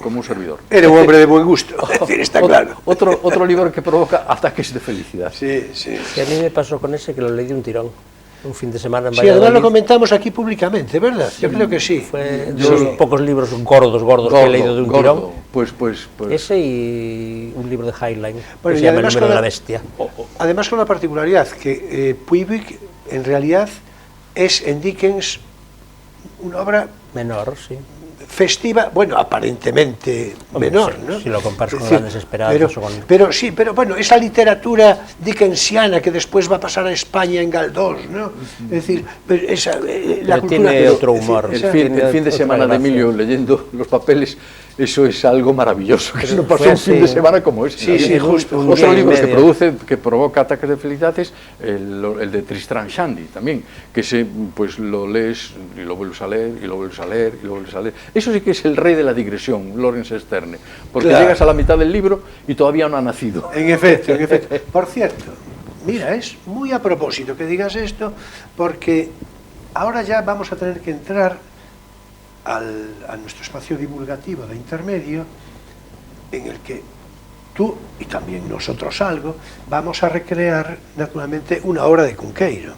Speaker 3: como un servidor.
Speaker 2: Era un hombre de buen gusto, es decir, está claro.
Speaker 3: Otro libro que provoca ataques de felicidad.
Speaker 2: Sí, sí.
Speaker 1: Y a mí me pasó con ese, que lo leí de un tirón, un fin de semana en
Speaker 2: Sí,
Speaker 1: Valladolid.
Speaker 2: además lo comentamos aquí públicamente, ¿verdad? Yo creo que sí.
Speaker 1: Fue de los pocos libros gordos que he leído de un tirón.
Speaker 3: Pues.
Speaker 1: Ese y un libro de Heinlein,
Speaker 2: Bueno,
Speaker 1: que se llama El número de la bestia.
Speaker 2: Además con la particularidad que Pickwick en realidad es en Dickens una obra
Speaker 1: Menor, sí.
Speaker 2: festiva, bueno, aparentemente
Speaker 1: Hombre,
Speaker 2: menor,
Speaker 1: sí,
Speaker 2: ¿no?
Speaker 1: si lo comparas
Speaker 2: Es
Speaker 1: con
Speaker 2: decir,
Speaker 1: Grandes Esperanzas o con...
Speaker 2: pero sí, pero bueno, esa literatura dickensiana que después va a pasar a España en Galdós, ¿no? Es decir, la cultura...
Speaker 1: tiene otro humor.
Speaker 3: El fin de semana de Emilio leyendo los papeles, eso es algo maravilloso, que no pasó un fin de semana como ese.
Speaker 2: Sí, sí, justo.
Speaker 3: Otro libro que provoca ataques de felicidad es el de Tristram Shandy también, que pues lo lees y lo vuelves a leer, y lo vuelves a leer, y lo vuelves a leer. Eso sí que es el rey de la digresión, Lawrence Sterne, porque llegas a la mitad del libro y todavía no ha nacido.
Speaker 2: En efecto, en efecto. Por cierto, mira, es muy a propósito que digas esto, porque ahora ya vamos a tener que entrar a nuestro espacio divulgativo de intermedio, en el que tú y también nosotros algo vamos a recrear naturalmente una obra de Cunqueiro,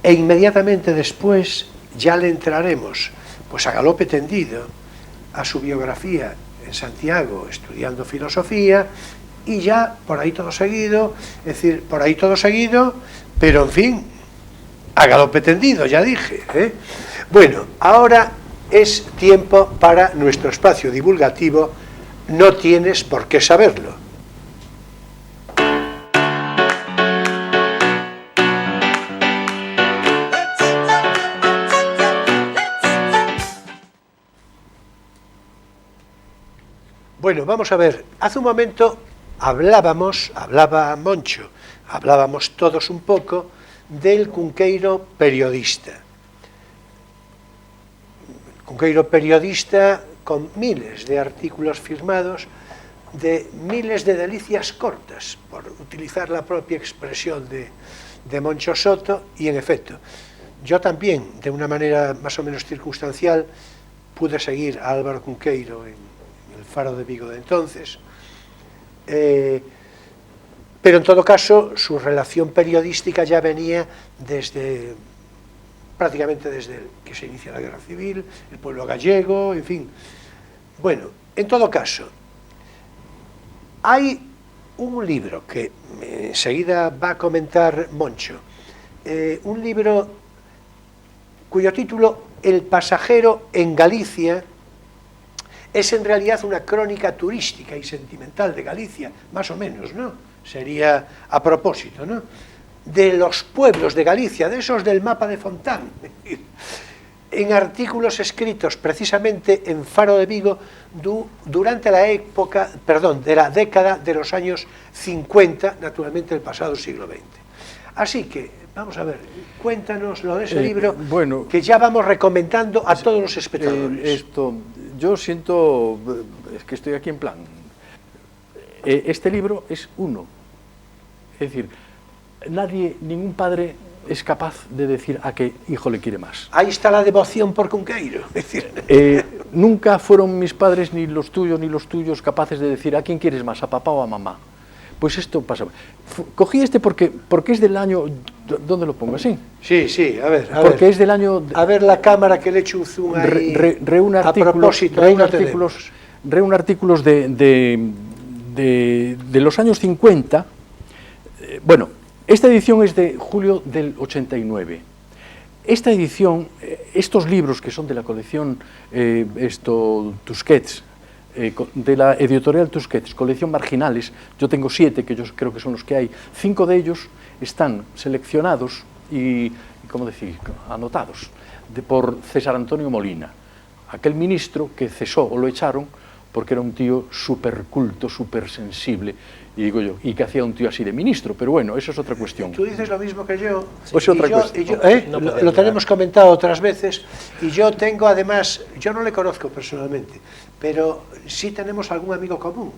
Speaker 2: e inmediatamente después ya le entraremos pues a galope tendido a su biografía en Santiago estudiando filosofía, y ya por ahí todo seguido, es decir, por ahí todo seguido, pero en fin, a galope tendido, ya dije, ¿eh? Bueno, ahora es tiempo para nuestro espacio divulgativo. No tienes por qué saberlo. Bueno, vamos a ver, hace un momento hablaba Moncho, hablábamos todos un poco del Cunqueiro periodista. Cunqueiro periodista con miles de artículos firmados, de miles de delicias cortas, por utilizar la propia expresión de Moncho Soto, y en efecto, yo también, de una manera más o menos circunstancial, pude seguir a Álvaro Cunqueiro en el Faro de Vigo de entonces, pero en todo caso su relación periodística ya venía prácticamente desde que se inicia la Guerra Civil, el pueblo gallego, en fin. Bueno, en todo caso, hay un libro que enseguida va a comentar Moncho, un libro cuyo título, El pasajero en Galicia, es en realidad una crónica turística y sentimental de Galicia, más o menos, ¿no? Sería a propósito, ¿no? De los pueblos de Galicia, de esos del mapa de Fontán, en artículos escritos precisamente en Faro de Vigo durante la de la década de los años 50, naturalmente del pasado siglo XX. Así que, Vamos a ver, cuéntanos lo de ese libro
Speaker 3: bueno,
Speaker 2: que ya vamos recomendando a todos los espectadores.
Speaker 3: Yo siento, es que estoy aquí en plan, este libro es uno, es decir, ningún padre es capaz de decir a qué hijo le quiere más.
Speaker 2: Ahí está la devoción por Cunqueiro.
Speaker 3: Nunca fueron mis padres, ni los tuyos, capaces de decir a quién quieres más, a papá o a mamá. Pues esto pasa. Cogí este porque es del año... ¿Dónde lo pongo? ¿Así?
Speaker 2: Sí, a ver.
Speaker 3: Porque es del año...
Speaker 2: A ver la cámara que le he hecho un zoom ahí.
Speaker 3: Reúne artículos de los años 50. Bueno, esta edición es de julio del 89. Esta edición, estos libros que son de la colección Tusquets, de la editorial Tusquets, colección Marginales, yo tengo 7, que yo creo que son los que hay, 5 de ellos están seleccionados y ¿cómo decir?, anotados por César Antonio Molina, aquel ministro que cesó o lo echaron porque era un tío súper culto, súper sensible, y digo yo, ¿y qué hacía un tío así de ministro? Pero bueno, eso es otra cuestión.
Speaker 2: Tú dices lo mismo que yo.
Speaker 3: Pues otra cuestión.
Speaker 2: Lo tenemos comentado otras veces, y yo tengo además, yo no le conozco personalmente, pero sí tenemos algún amigo común,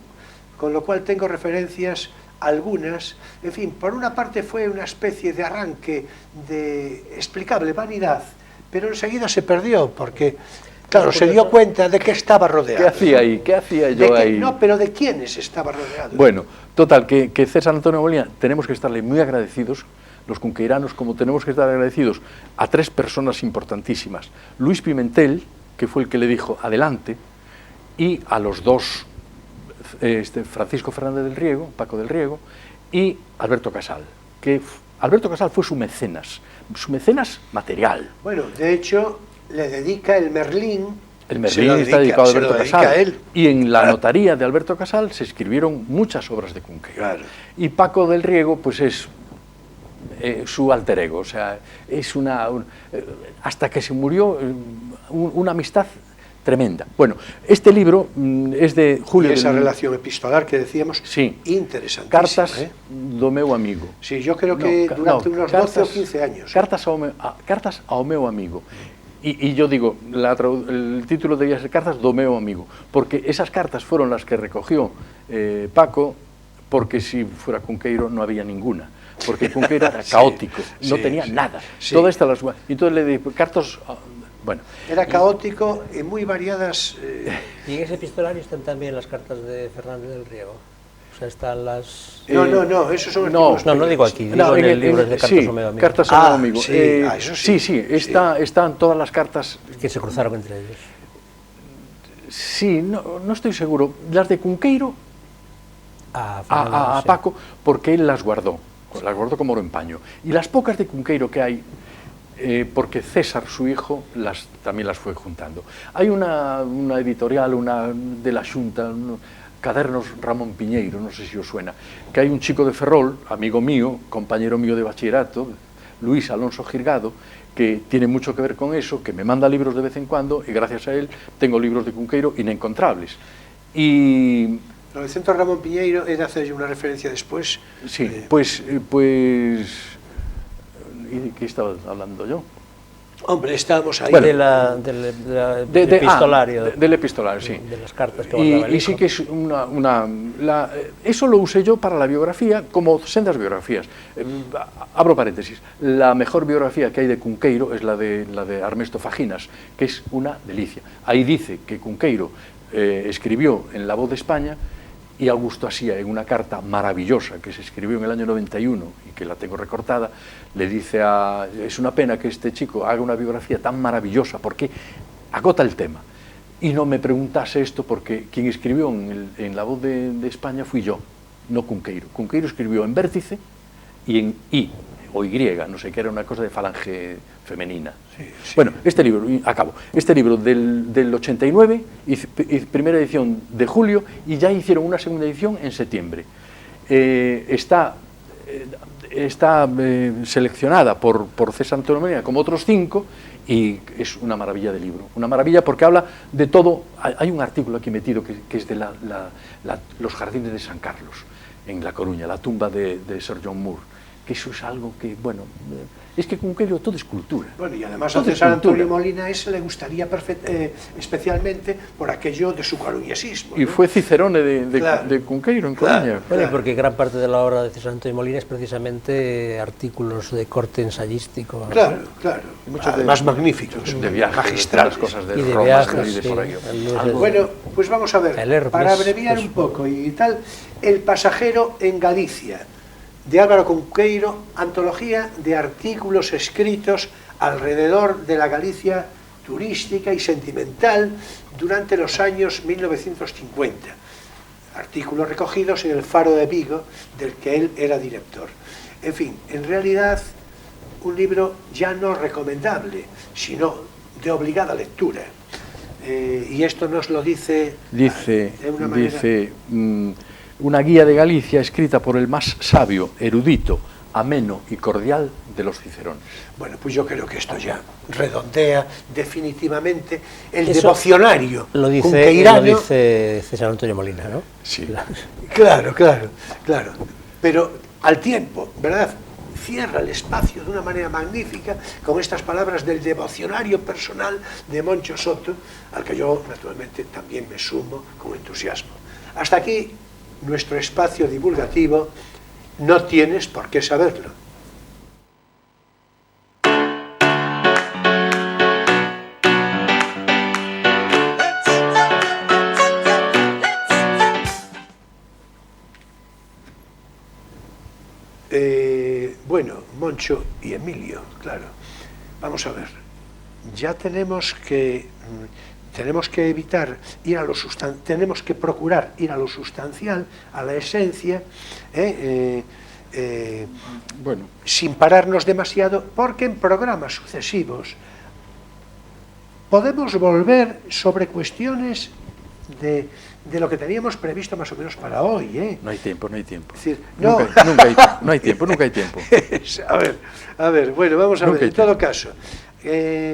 Speaker 2: con lo cual tengo referencias algunas. En fin, por una parte fue una especie de arranque de explicable vanidad, pero enseguida se perdió, porque... Claro, se dio cuenta de que estaba rodeado.
Speaker 3: ¿Qué hacía ahí? ¿Qué hacía yo ahí?
Speaker 2: No, pero ¿de quiénes estaba rodeado?
Speaker 3: Bueno, total, que César Antonio Molina, tenemos que estarle muy agradecidos, los cunqueiranos, como tenemos que estar agradecidos a 3 personas importantísimas. Luis Pimentel, que fue el que le dijo adelante, y a los 2, Francisco Fernández del Riego, Paco del Riego, y Alberto Casal, que Alberto Casal fue su mecenas material.
Speaker 2: Bueno, de hecho... le dedica el Merlín.
Speaker 3: El Merlín está dedicado a Alberto Casal. Y en la notaría de Alberto Casal se escribieron muchas obras de Cunqueiro.
Speaker 2: Claro.
Speaker 3: Y Paco del Riego, pues es su alter ego. O sea, es hasta que se murió, una amistad tremenda. Bueno, este libro es de Julio...
Speaker 2: Y esa relación epistolar que decíamos,
Speaker 3: sí,
Speaker 2: interesantísima.
Speaker 3: Cartas do meu amigo.
Speaker 2: Sí, yo creo que durante unos 12 o 15 años.
Speaker 3: Cartas ao meu amigo. Y yo digo, el título debía ser Cartas do meu amigo, porque esas cartas fueron las que recogió Paco, porque si fuera Cunqueiro no había ninguna, porque Cunqueiro era caótico, no tenía nada.
Speaker 2: Sí.
Speaker 3: Todas estas las... Entonces le digo, cartas... Bueno.
Speaker 2: Era caótico y muy variadas...
Speaker 1: Y en ese epistolario están también las cartas de Fernández del Riego. O sea, están las...
Speaker 2: No, esos son artículos...
Speaker 1: No digo aquí, digo en el libro de Cartas ao meu amigo.
Speaker 3: Cartas ao meu amigo.
Speaker 2: Eso sí.
Speaker 3: Sí, están todas las cartas...
Speaker 1: Que se cruzaron entre ellos.
Speaker 3: Sí, no estoy seguro. Las de Cunqueiro a Paco, porque él las guardó como oro en paño. Y las pocas de Cunqueiro que hay, porque César, su hijo, también las fue juntando. Hay una editorial, una de la Xunta, Cadernos Ramón Piñeiro, no sé si os suena, que hay un chico de Ferrol, amigo mío, compañero mío de bachillerato, Luis Alonso Girgado, que tiene mucho que ver con eso, que me manda libros de vez en cuando, y gracias a él tengo libros de Cunqueiro inencontrables. Y...
Speaker 2: Lo del Centro Ramón Piñeiro he de hacer una referencia después.
Speaker 3: Sí, pues... ¿Y de qué estaba hablando yo?
Speaker 2: Hombre, estábamos ahí.
Speaker 1: Bueno, del epistolario.
Speaker 3: Del epistolario, sí.
Speaker 1: De las cartas que guardaba el hijo.
Speaker 3: Y sí que es eso lo usé yo para la biografía, como sendas biografías. Abro paréntesis. La mejor biografía que hay de Cunqueiro es la de Armesto Faginas, que es una delicia. Ahí dice que Cunqueiro escribió en La Voz de España, y Augusto Asía, en una carta maravillosa que se escribió en el año 91 y que la tengo recortada, le dice es una pena que este chico haga una biografía tan maravillosa porque agota el tema. Y no me preguntase esto porque quien escribió en La Voz de España fui yo, no Cunqueiro. Cunqueiro escribió en vértice y en I o Y, no sé qué, era una cosa de falange femenina.
Speaker 2: Sí.
Speaker 3: Bueno, este libro, acabo, este libro del 89, y primera edición de julio, y ya hicieron una segunda edición en septiembre. Está seleccionada por César Antonio Molina como otros 5, y es una maravilla de libro, una maravilla porque habla de todo. Hay un artículo aquí metido que es de los jardines de San Carlos, en La Coruña, la tumba de Sir John Moore, que eso es algo que, bueno, es que Cunqueiro todo es cultura.
Speaker 2: Bueno, y además
Speaker 3: todo
Speaker 2: a César Antonio
Speaker 3: cultura.
Speaker 2: Molina ese le gustaría especialmente por aquello de su coruñesismo.
Speaker 3: Y
Speaker 2: ¿no?
Speaker 3: fue Cicerone
Speaker 2: Claro.
Speaker 3: de Cunqueiro en Coruña.
Speaker 1: Bueno, y porque gran parte de la obra de César Antonio Molina es precisamente artículos de corte ensayístico.
Speaker 2: Claro, claro.
Speaker 3: Muchos de-
Speaker 2: Además magníficos,
Speaker 3: de viajes,
Speaker 2: magistrales.
Speaker 3: de las cosas de
Speaker 1: Y de
Speaker 3: Roma,
Speaker 1: viajes,
Speaker 3: y de
Speaker 1: sí.
Speaker 3: por ahí.
Speaker 1: El-
Speaker 2: Bueno, pues vamos a ver,
Speaker 1: El Hermes,
Speaker 2: para abreviar
Speaker 1: pues-
Speaker 2: un poco y tal, El pasajero en Galicia, de Álvaro Cunqueiro, antología de artículos escritos alrededor de la Galicia turística y sentimental durante los años 1950. Artículos recogidos en el Faro de Vigo, del que él era director. En fin, en realidad, un libro ya no recomendable, sino de obligada lectura. Y esto nos lo dice
Speaker 3: Dice,
Speaker 2: de una manera...
Speaker 3: una guía de Galicia escrita por el más sabio, erudito, ameno y cordial de los cicerones.
Speaker 2: Bueno, pues yo creo que esto ya redondea definitivamente el
Speaker 1: Eso
Speaker 2: devocionario
Speaker 1: Lo
Speaker 2: cunqueirano.
Speaker 1: dice César Antonio Molina, ¿no?
Speaker 3: Sí.
Speaker 2: Claro, claro, claro. Pero al tiempo, ¿verdad? Cierra el espacio de una manera magnífica con estas palabras del devocionario personal de Moncho Soto, al que yo naturalmente también me sumo con entusiasmo. Hasta aquí nuestro espacio divulgativo. No tienes por qué saberlo. Bueno, Moncho y Emilio, claro. Vamos a ver. Ya tenemos que evitar ir a lo sustancial, tenemos que procurar ir a lo sustancial, a la esencia,
Speaker 3: Bueno,
Speaker 2: sin pararnos demasiado, porque en programas sucesivos podemos volver sobre cuestiones de lo que teníamos previsto más o menos para hoy, ¿eh?
Speaker 3: no hay tiempo, no hay tiempo.
Speaker 2: Es decir, no.
Speaker 3: No hay tiempo, nunca hay tiempo.
Speaker 2: A ver, bueno, vamos a
Speaker 3: Nunca
Speaker 2: ver,
Speaker 3: hay
Speaker 2: en todo
Speaker 3: tiempo.
Speaker 2: caso,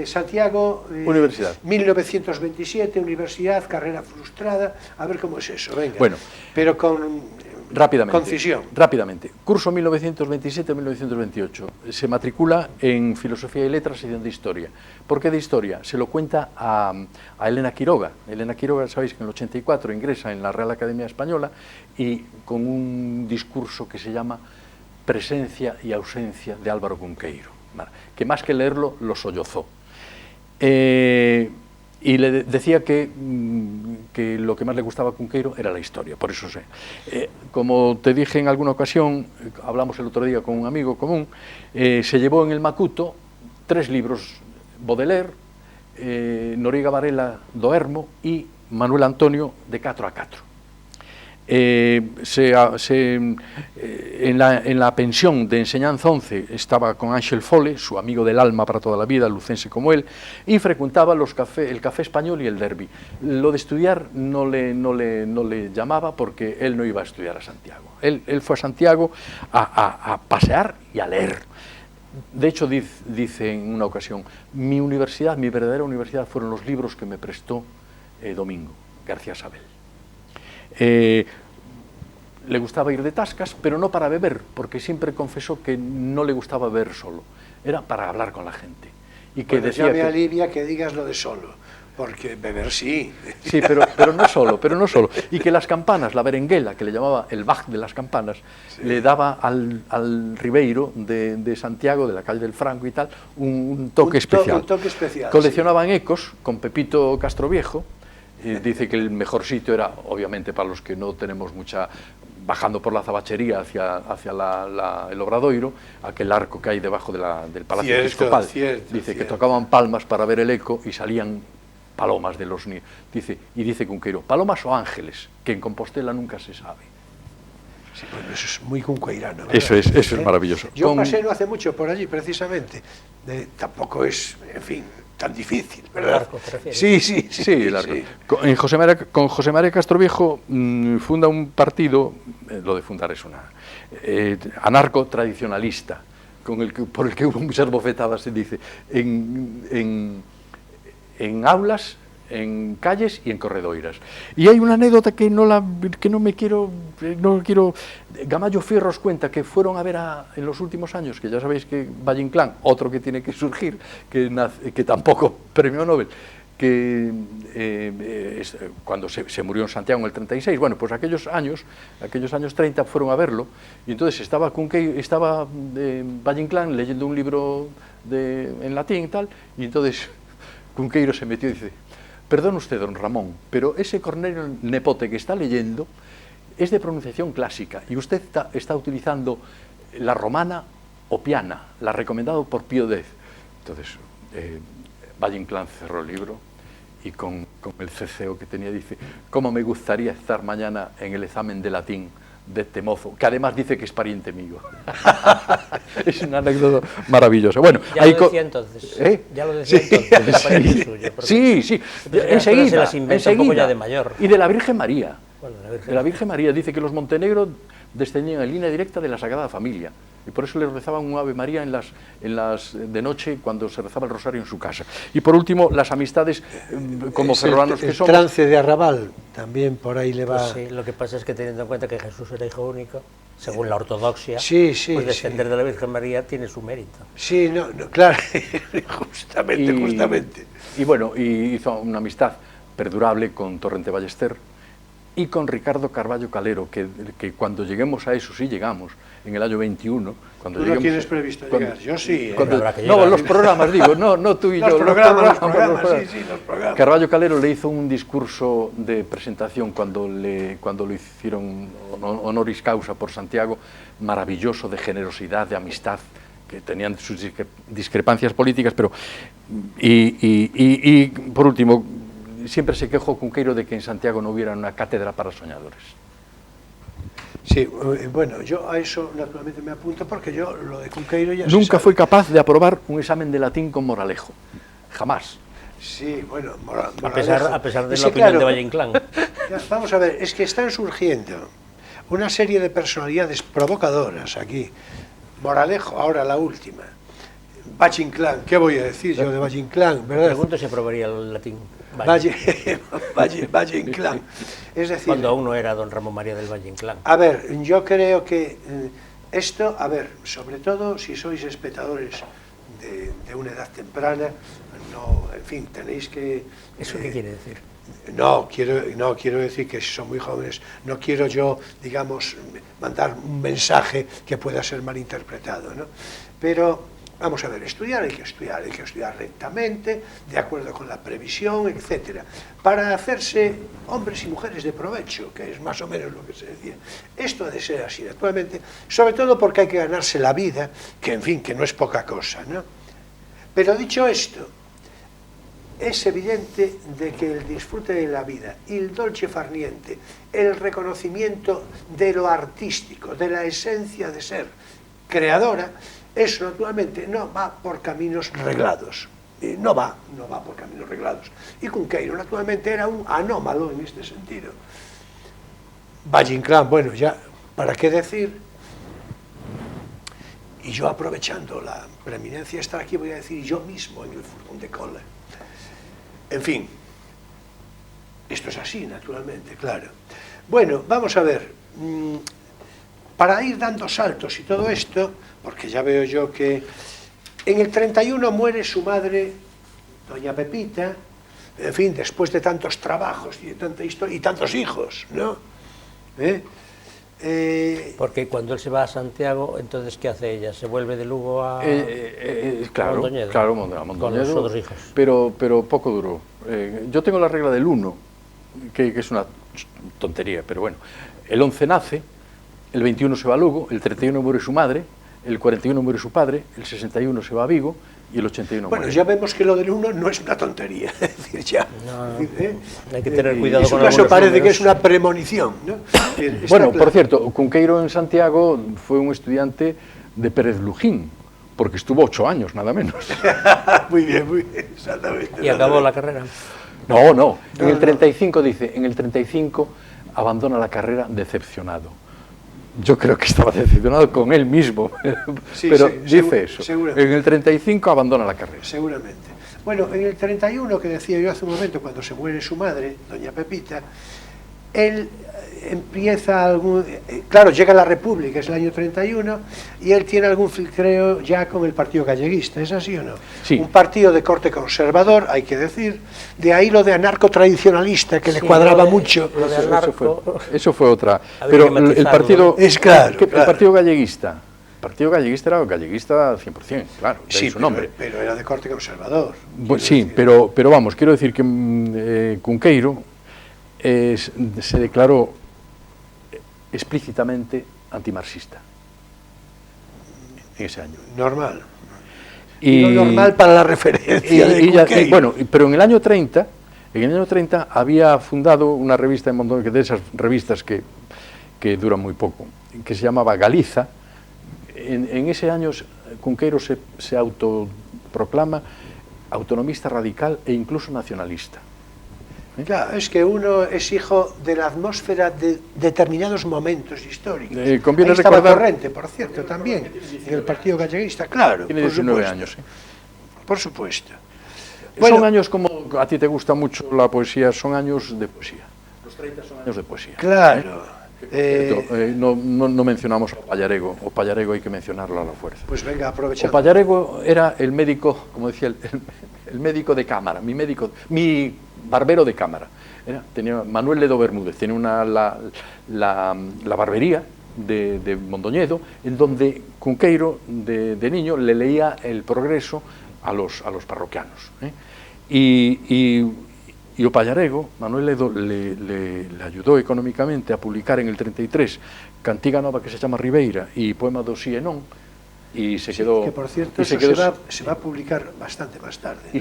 Speaker 2: Santiago,
Speaker 3: Universidad.
Speaker 2: 1927, universidad, carrera frustrada, a ver cómo es eso, venga.
Speaker 3: Bueno.
Speaker 2: Pero con
Speaker 3: Rápidamente.
Speaker 2: concisión.
Speaker 3: Rápidamente. Curso 1927-1928. Se matricula en Filosofía y Letras, sección de Historia. ¿Por qué de Historia? Se lo cuenta a Elena Quiroga. Elena Quiroga, sabéis que en el 84 ingresa en la Real Academia Española y con un discurso que se llama Presencia y ausencia de Álvaro Cunqueiro, que más que leerlo, lo sollozó. Y le decía que lo que más le gustaba a Cunqueiro era la historia, por eso sé. Como te dije en alguna ocasión, hablamos el otro día con un amigo común, se llevó en el Macuto 3 libros, Baudelaire, Noriega Varela do Hermo y Manuel Antonio de 4 a 4. En la pensión de enseñanza 11 estaba con Ángel Fole, su amigo del alma para toda la vida, lucense como él, y frecuentaba el café español y el derbi. Lo de estudiar no le llamaba porque él no iba a estudiar a Santiago. Él fue a Santiago a pasear y a leer. De hecho, dice en una ocasión, mi verdadera universidad fueron los libros que me prestó Domingo García Sabel. Le gustaba ir de tascas, pero no para beber, porque siempre confesó que no le gustaba beber solo, era para hablar con la gente. Y que
Speaker 2: Bueno,
Speaker 3: decía
Speaker 2: ya me
Speaker 3: que,
Speaker 2: alivia que digas lo de solo, porque beber sí.
Speaker 3: sí, pero no solo, y que las campanas, la berenguela, que le llamaba el Bach de las campanas, sí, le daba al Ribeiro de Santiago, de la calle del Franco y tal, un toque especial.
Speaker 2: Un toque especial.
Speaker 3: Coleccionaban ecos con Pepito Castroviejo. Dice que el mejor sitio era, obviamente, para los que no tenemos mucha, bajando por la Zabachería hacia el Obradoiro, aquel arco que hay debajo del Palacio Episcopal. Dice que tocaban palmas para ver el eco y salían palomas de los niños. Dice Cunqueiro, palomas o ángeles, que en Compostela nunca se sabe.
Speaker 2: Sí, bueno, eso es muy cunqueirano, ¿verdad?
Speaker 3: Eso es maravilloso.
Speaker 2: Yo pasé no hace mucho por allí, precisamente. Tampoco es, en fin, tan difícil, ¿verdad?
Speaker 1: ¿El arco te refieres?
Speaker 3: Sí, el arco. Sí. Con José María Castroviejo funda un partido, lo de fundar es una anarco-tradicionalista, por el que hubo muchas bofetadas, se dice, en aulas, en calles y en corredoiras. Y hay una anécdota que no me quiero no quiero... Gamallo Fierros cuenta que fueron a ver en los últimos años, que ya sabéis que Valle Inclán, otro que tiene que surgir, que tampoco premio Nobel, que cuando se murió en Santiago en el 36, bueno, pues aquellos años 30 fueron a verlo, y entonces estaba Valle Inclán leyendo un libro en latín y tal, y entonces Cunqueiro se metió y dice: perdón usted, don Ramón, pero ese Cornelio Nepote que está leyendo es de pronunciación clásica, y usted está utilizando la romana o piana, la recomendado por Pío X. Entonces, Valle Inclán cerró el libro y con el ceceo que tenía dice: cómo me gustaría estar mañana en el examen de latín de este mozo, que además dice que es pariente mío. Es una anécdota maravillosa. Bueno,
Speaker 1: ya lo decía entonces. Ya lo decía entonces. Era pariente suyo,
Speaker 3: sí. Enseguida.
Speaker 1: Un poco ya de mayor.
Speaker 3: Y de la Virgen María.
Speaker 1: Bueno,
Speaker 3: de la Virgen María dice que los Montenegro descendían en línea directa de la Sagrada Familia, y por eso le rezaban un Ave María de noche cuando se rezaba el rosario en su casa. Y por último, las amistades como ferrolanos que somos.
Speaker 2: El trance de Arrabal también por ahí le va.
Speaker 1: Pues sí, lo que pasa es que teniendo en cuenta que Jesús era hijo único, según la ortodoxia,
Speaker 2: sí,
Speaker 1: pues descender de la Virgen María tiene su mérito.
Speaker 2: Sí, no, claro, justamente.
Speaker 3: Y bueno, y hizo una amistad perdurable con Torrente Ballester y con Ricardo Carballo Calero, que cuando lleguemos a eso, sí llegamos, en el año 21, cuando
Speaker 2: ¿Tú no tienes previsto llegar? Yo sí.
Speaker 3: No, los programas, digo, no tú y yo.
Speaker 2: Los programas, sí, los programas.
Speaker 3: Carballo Calero le hizo un discurso de presentación cuando lo hicieron honoris causa por Santiago, maravilloso, de generosidad, de amistad, que tenían sus discrepancias políticas, pero... Y por último, siempre se quejó Cunqueiro de que en Santiago no hubiera una cátedra para soñadores.
Speaker 2: Sí, bueno, yo a eso naturalmente me apunto porque yo lo de Cunqueiro ya
Speaker 3: nunca fue capaz de aprobar un examen de latín con Moralejo, jamás.
Speaker 2: Sí, bueno,
Speaker 1: a pesar de la opinión de Valle Inclán.
Speaker 2: Vamos a ver, es que están surgiendo una serie de personalidades provocadoras aquí. Moralejo, ahora la última. Valle Inclán, ¿qué voy a decir yo de Valle Inclán?
Speaker 1: Me pregunto si aprobaría el latín.
Speaker 2: Valle Inclán. Es decir,
Speaker 1: cuando aún no era don Ramón María del Valle Inclán.
Speaker 2: A ver, yo creo que esto, a ver, sobre todo si sois espectadores de una edad temprana, no, en fin, tenéis que...
Speaker 1: ¿Eso qué quiere decir?
Speaker 2: No quiero decir que si son muy jóvenes, no quiero yo, digamos, mandar un mensaje que pueda ser malinterpretado, ¿no? Pero... Vamos a ver, hay que estudiar rectamente, de acuerdo con la previsión, etcétera, para hacerse hombres y mujeres de provecho, que es más o menos lo que se decía. Esto ha de ser así, naturalmente, sobre todo porque hay que ganarse la vida, que en fin, que no es poca cosa, ¿no? Pero dicho esto, es evidente de que el disfrute de la vida, el dolce far niente, el reconocimiento de lo artístico, de la esencia de ser creadora, eso naturalmente no va por caminos reglados, no va por caminos reglados. Y Cunqueiro naturalmente era un anómalo en este sentido. Valle Inclán, bueno, ya, ¿para qué decir? Y yo, aprovechando la preeminencia de estar aquí, voy a decir yo mismo en el furgón de cola. En fin, esto es así, naturalmente, claro. Bueno, vamos a ver, para ir dando saltos y todo esto, porque ya veo yo que en el 31 muere su madre, doña Pepita, en fin, después de tantos trabajos y de tanta historia, y tantos hijos, ¿no?
Speaker 1: Porque cuando él se va a Santiago, entonces ¿qué hace ella? ¿Se vuelve de Lugo a Mondoñedo?
Speaker 3: Claro, a Mondoñedo,
Speaker 1: con los otros hijos.
Speaker 3: Pero poco duró. Yo tengo la regla del 1, que es una tontería, pero bueno. El 11 nace, el 21 se va a Lugo, el 31 muere su madre, el 41 muere su padre, el 61 se va a Vigo y el 81 muere.
Speaker 2: Bueno, ya vemos que lo del 1 no es una tontería, es decir, ya.
Speaker 1: Hay que tener cuidado con
Speaker 2: algunos números. Parece que es una premonición, ¿no?
Speaker 3: Bueno, por cierto, Cunqueiro en Santiago fue un estudiante de Pérez Lujín, porque estuvo 8 años, nada menos.
Speaker 2: Muy bien, exactamente.
Speaker 1: ¿Y acabó la carrera?
Speaker 3: No. En el 35 dice, en el 35 abandona la carrera decepcionado. Yo creo que estaba decepcionado con él mismo, sí, pero dice eso. En el 35 abandona la carrera.
Speaker 2: Seguramente. Bueno, en el 31, que decía yo hace un momento, cuando se muere su madre, doña Pepita, él empieza algún... Claro, llega la República, es el año 31, y él tiene algún filtreo ya con el Partido Galleguista, ¿es así o no?
Speaker 3: Sí.
Speaker 2: Un partido de corte conservador, hay que decir, de ahí lo de anarco-tradicionalista, que le cuadraba mucho.
Speaker 1: Lo de anarco...
Speaker 3: Eso fue otra.
Speaker 1: Había
Speaker 3: Pero
Speaker 1: que matizarlo,
Speaker 3: el partido...
Speaker 2: ¿no? Es claro,
Speaker 3: El
Speaker 2: claro.
Speaker 3: Partido Galleguista... El Partido Galleguista era galleguista 100%, claro, de ahí
Speaker 2: Sí,
Speaker 3: su nombre.
Speaker 2: pero era de corte conservador.
Speaker 3: Sí, pero vamos, quiero decir que Cunqueiro se declaró explícitamente antimarxista en ese año.
Speaker 2: Normal. Y lo normal para la referencia de Cunqueiro.
Speaker 3: Bueno, pero en el año 30, había fundado una revista en Mondoñedo, de esas revistas que duran muy poco, que se llamaba Galiza. En ese año Cunqueiro se autoproclama autonomista radical e incluso nacionalista.
Speaker 2: Claro, es que uno es hijo de la atmósfera de determinados momentos históricos.
Speaker 3: Conviene
Speaker 2: Ahí estaba
Speaker 3: recordar...
Speaker 2: Torrente, por cierto, también, en el Partido Galleguista, claro.
Speaker 3: Tiene
Speaker 2: por
Speaker 3: 19
Speaker 2: supuesto.
Speaker 3: años, sí.
Speaker 2: Por supuesto.
Speaker 3: Son años como a ti te gusta mucho la poesía, son años de poesía. Los 30 son años de poesía.
Speaker 2: Claro.
Speaker 3: No mencionamos a Pallarego. O Pallarego hay que mencionarlo a la fuerza.
Speaker 2: Pues venga, aprovechando.
Speaker 3: O Pallarego era el médico, como decía, el médico de cámara, mi barbero de cámara. Tenía Manuel Ledo Bermúdez, tenía la barbería de Mondoñedo, en donde Cunqueiro, de niño, le leía El Progreso a los parroquianos. Y o Pallarego, Manuel Ledo, le ayudó económicamente a publicar en el 33 Cantiga Nova que se llama Ribeira y Poema do Si e Non, y se quedó...
Speaker 2: Que por cierto,
Speaker 3: se
Speaker 2: va a publicar bastante más tarde, ¿no?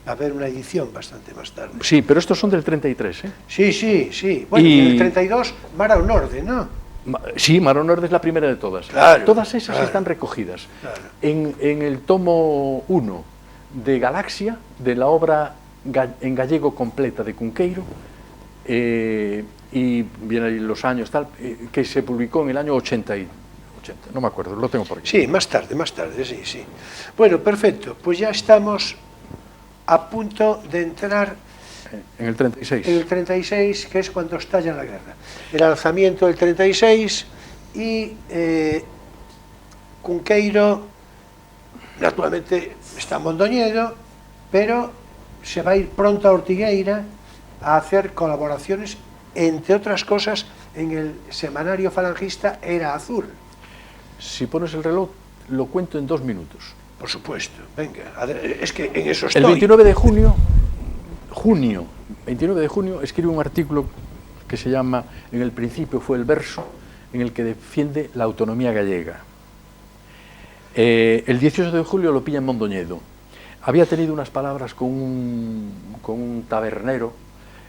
Speaker 2: Va a haber una edición bastante más tarde.
Speaker 3: Sí, pero estos son del 33, ¿eh?
Speaker 2: Sí. Bueno, y en el 32, Mar ao Norde, ¿no?
Speaker 3: Sí, Mar ao Norde es la primera de todas.
Speaker 2: Claro,
Speaker 3: todas esas
Speaker 2: claro.
Speaker 3: están recogidas
Speaker 2: Claro.
Speaker 3: en el tomo 1 de Galaxia, de la obra en gallego completa de Cunqueiro, y vienen ahí los años, tal, que se publicó en el año 80, no me acuerdo, lo tengo por aquí.
Speaker 2: Sí, más tarde, sí. Bueno, perfecto, pues ya estamos a punto de entrar
Speaker 3: En el 36.
Speaker 2: en el 36, que es cuando estalla la guerra. El alzamiento del 36 y Cunqueiro, naturalmente, está en Mondoñedo, pero se va a ir pronto a Ortigueira a hacer colaboraciones, entre otras cosas, en el semanario falangista Era Azul.
Speaker 3: Si pones el reloj, lo cuento en 2 minutos.
Speaker 2: Por supuesto, venga, es que en eso estoy.
Speaker 3: El 29 de junio, 29 de junio, escribe un artículo que se llama En el principio fue el verso, en el que defiende la autonomía gallega. El 18 de julio lo pilla en Mondoñedo. Había tenido unas palabras con un tabernero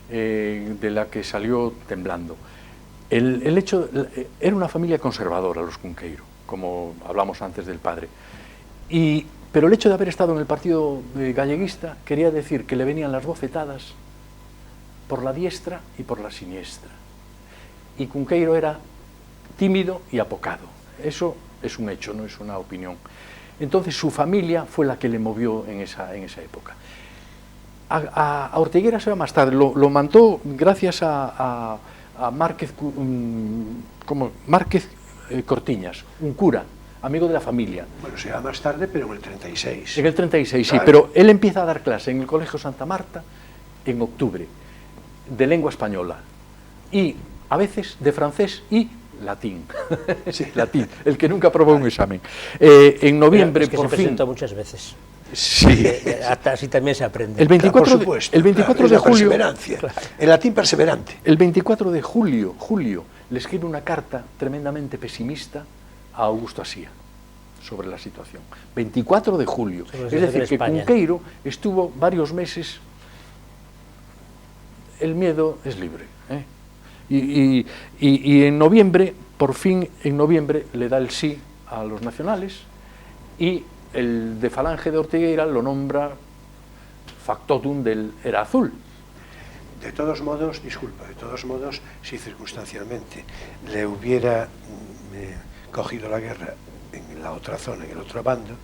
Speaker 3: de la que salió temblando. El hecho, era una familia conservadora, los Cunqueiro, como hablamos antes del padre. Pero el hecho de haber estado en el partido galleguista quería decir que le venían las bofetadas por la diestra y por la siniestra. Y Cunqueiro era tímido y apocado. Eso es un hecho, no es una opinión. Entonces su familia fue la que le movió en esa época. A Ortigueira se va más tarde, lo mandó gracias a Márquez Cortiñas, un cura, amigo de la familia.
Speaker 2: Bueno, se va más tarde, pero en el 36.
Speaker 3: En el 36,
Speaker 2: claro.
Speaker 3: Sí, pero él empieza a dar clase en el Colegio Santa Marta en octubre, de lengua española, y a veces de francés y latín. Sí, latín, el que nunca aprobó un examen. En noviembre,
Speaker 1: es que
Speaker 3: por
Speaker 1: se
Speaker 3: fin...
Speaker 1: presentó muchas veces.
Speaker 3: Sí.
Speaker 1: Hasta así también se aprende.
Speaker 3: El 24,
Speaker 2: por supuesto,
Speaker 3: el 24 de julio...
Speaker 2: Claro. El latín perseverante.
Speaker 3: El 24 de julio, le escribe una carta tremendamente pesimista a Augusto Asía sobre la situación. 24 de julio. Es decir, que Cunqueiro estuvo varios meses... El miedo es libre, ¿eh? Y en noviembre, por fin en noviembre, le da el sí a los nacionales y el de Falange de Ortigueira lo nombra factotum del Era Azul.
Speaker 2: De todos modos, si circunstancialmente le hubiera cogido la guerra en la otra zona, en el otro bando,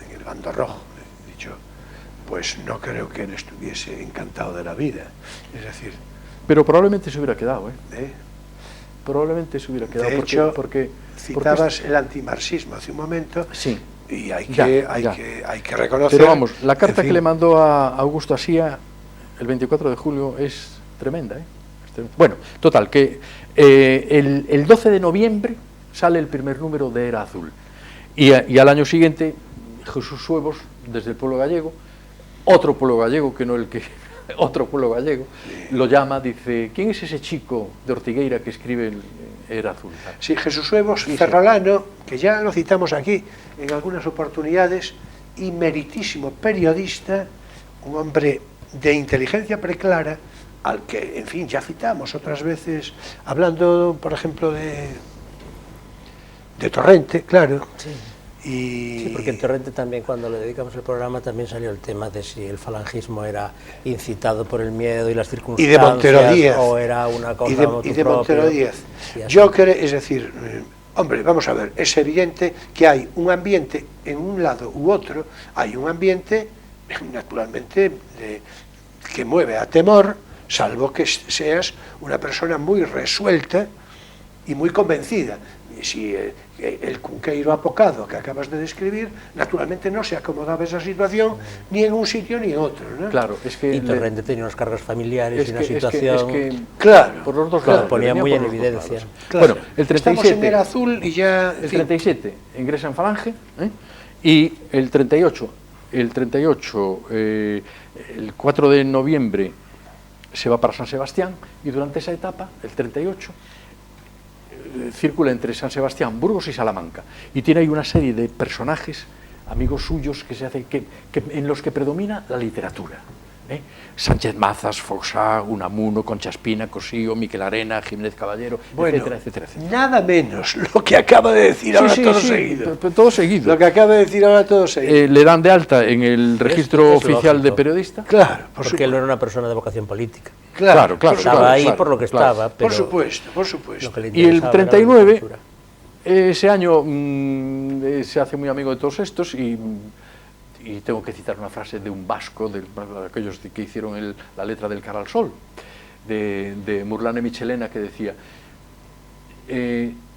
Speaker 2: en el bando rojo, he dicho, pues no creo que él estuviese encantado de la vida. Es decir,
Speaker 3: Pero probablemente se hubiera quedado,
Speaker 2: ¿eh?
Speaker 3: Probablemente se hubiera quedado.
Speaker 2: De hecho,
Speaker 3: porque
Speaker 2: citabas el antimarxismo hace un momento.
Speaker 3: Sí.
Speaker 2: Y hay
Speaker 3: Ya,
Speaker 2: que reconocer...
Speaker 3: Pero vamos, la carta
Speaker 2: en fin,
Speaker 3: que le mandó a Augusto Asía el 24 de julio es tremenda, Bueno, total, que el 12 de noviembre sale el primer número de Era Azul. Y al año siguiente, Jesús Suevos, desde el pueblo gallego, otro pueblo gallego, que no el que... otro pueblo gallego, lo llama, dice, ¿quién es ese chico de Ortigueira que escribe Era Azul?
Speaker 2: Sí, Jesús Suevos Ferrolano, que ya lo citamos aquí en algunas oportunidades, y meritísimo periodista, un hombre de inteligencia preclara, al que, en fin, ya citamos otras veces, hablando, por ejemplo, de Torrente, claro.
Speaker 1: Sí.
Speaker 2: Y...
Speaker 1: Sí, porque en Torrente también, cuando le dedicamos el programa, también salió el tema de si el falangismo era incitado por el miedo y las circunstancias,
Speaker 2: y de Montero Díaz,
Speaker 1: o era una cosa
Speaker 2: y de Montero Díaz. Yo creo, es decir, hombre, vamos a ver, es evidente que hay un ambiente en un lado u otro, hay un ambiente, naturalmente, que mueve a temor, salvo que seas una persona muy resuelta y muy convencida. Si el Cunqueiro apocado que acabas de describir, naturalmente no se acomodaba esa situación ni en un sitio ni en otro, ¿no?
Speaker 3: Claro, es que...
Speaker 1: Y Torrente tenía unas cargas familiares y una situación...
Speaker 2: claro,
Speaker 3: por los dos
Speaker 1: claro,
Speaker 3: lados,
Speaker 1: ponía muy en
Speaker 3: por los dos
Speaker 1: evidencia.
Speaker 3: lados.
Speaker 2: Claro.
Speaker 3: Bueno, el 37...
Speaker 2: Estamos en Era Azul y ya...
Speaker 3: El 37 ingresa en Falange, y el 38, el 4 de noviembre se va para San Sebastián, y durante esa etapa, el 38, circula entre San Sebastián, Burgos y Salamanca, y tiene ahí una serie de personajes, amigos suyos, en los que predomina la literatura. Sánchez Mazas, Foxá, Unamuno, Concha Espina, Cosío, Miquel Arena, Jiménez Caballero,
Speaker 2: bueno,
Speaker 3: etcétera, etcétera, etcétera.
Speaker 2: Nada menos lo que acaba de decir ahora todo seguido.
Speaker 3: Todo seguido.
Speaker 2: Lo que acaba de decir ahora todo seguido.
Speaker 3: Le dan de alta en el registro oficial
Speaker 1: lógico.
Speaker 3: de periodista.
Speaker 2: Claro,
Speaker 1: porque él no era una persona de vocación política.
Speaker 3: Claro.
Speaker 1: Estaba ahí por lo que estaba, pero...
Speaker 2: Por supuesto, por supuesto.
Speaker 3: Y el 39, ese año se hace muy amigo de todos estos, y tengo que citar una frase de un vasco, de aquellos que hicieron la letra del Cara al Sol, de Murlane Michelena, que decía,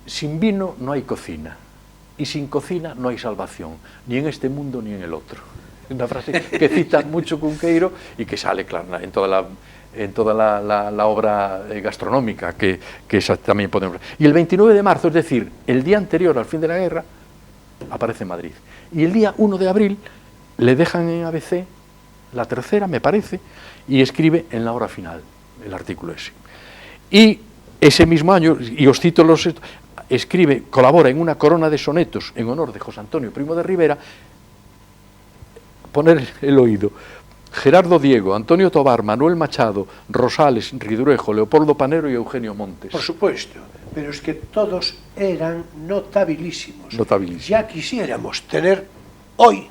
Speaker 3: sin vino no hay cocina, y sin cocina no hay salvación, ni en este mundo ni en el otro. Una frase que cita mucho Cunqueiro y que sale, claro, en toda la obra gastronómica, que esa también podemos... Y el 29 de marzo, es decir, el día anterior al fin de la guerra, aparece en Madrid. Y el día 1 de abril le dejan en ABC, la tercera, me parece, y escribe en La Hora Final, el artículo ese. Y ese mismo año, y os cito colabora en una corona de sonetos en honor de José Antonio Primo de Rivera. Poner el oído: Gerardo Diego, Antonio Tobar, Manuel Machado, Rosales, Ridruejo, Leopoldo Panero y Eugenio Montes.
Speaker 2: Por supuesto, pero es que todos eran notabilísimos. Ya quisiéramos tener hoy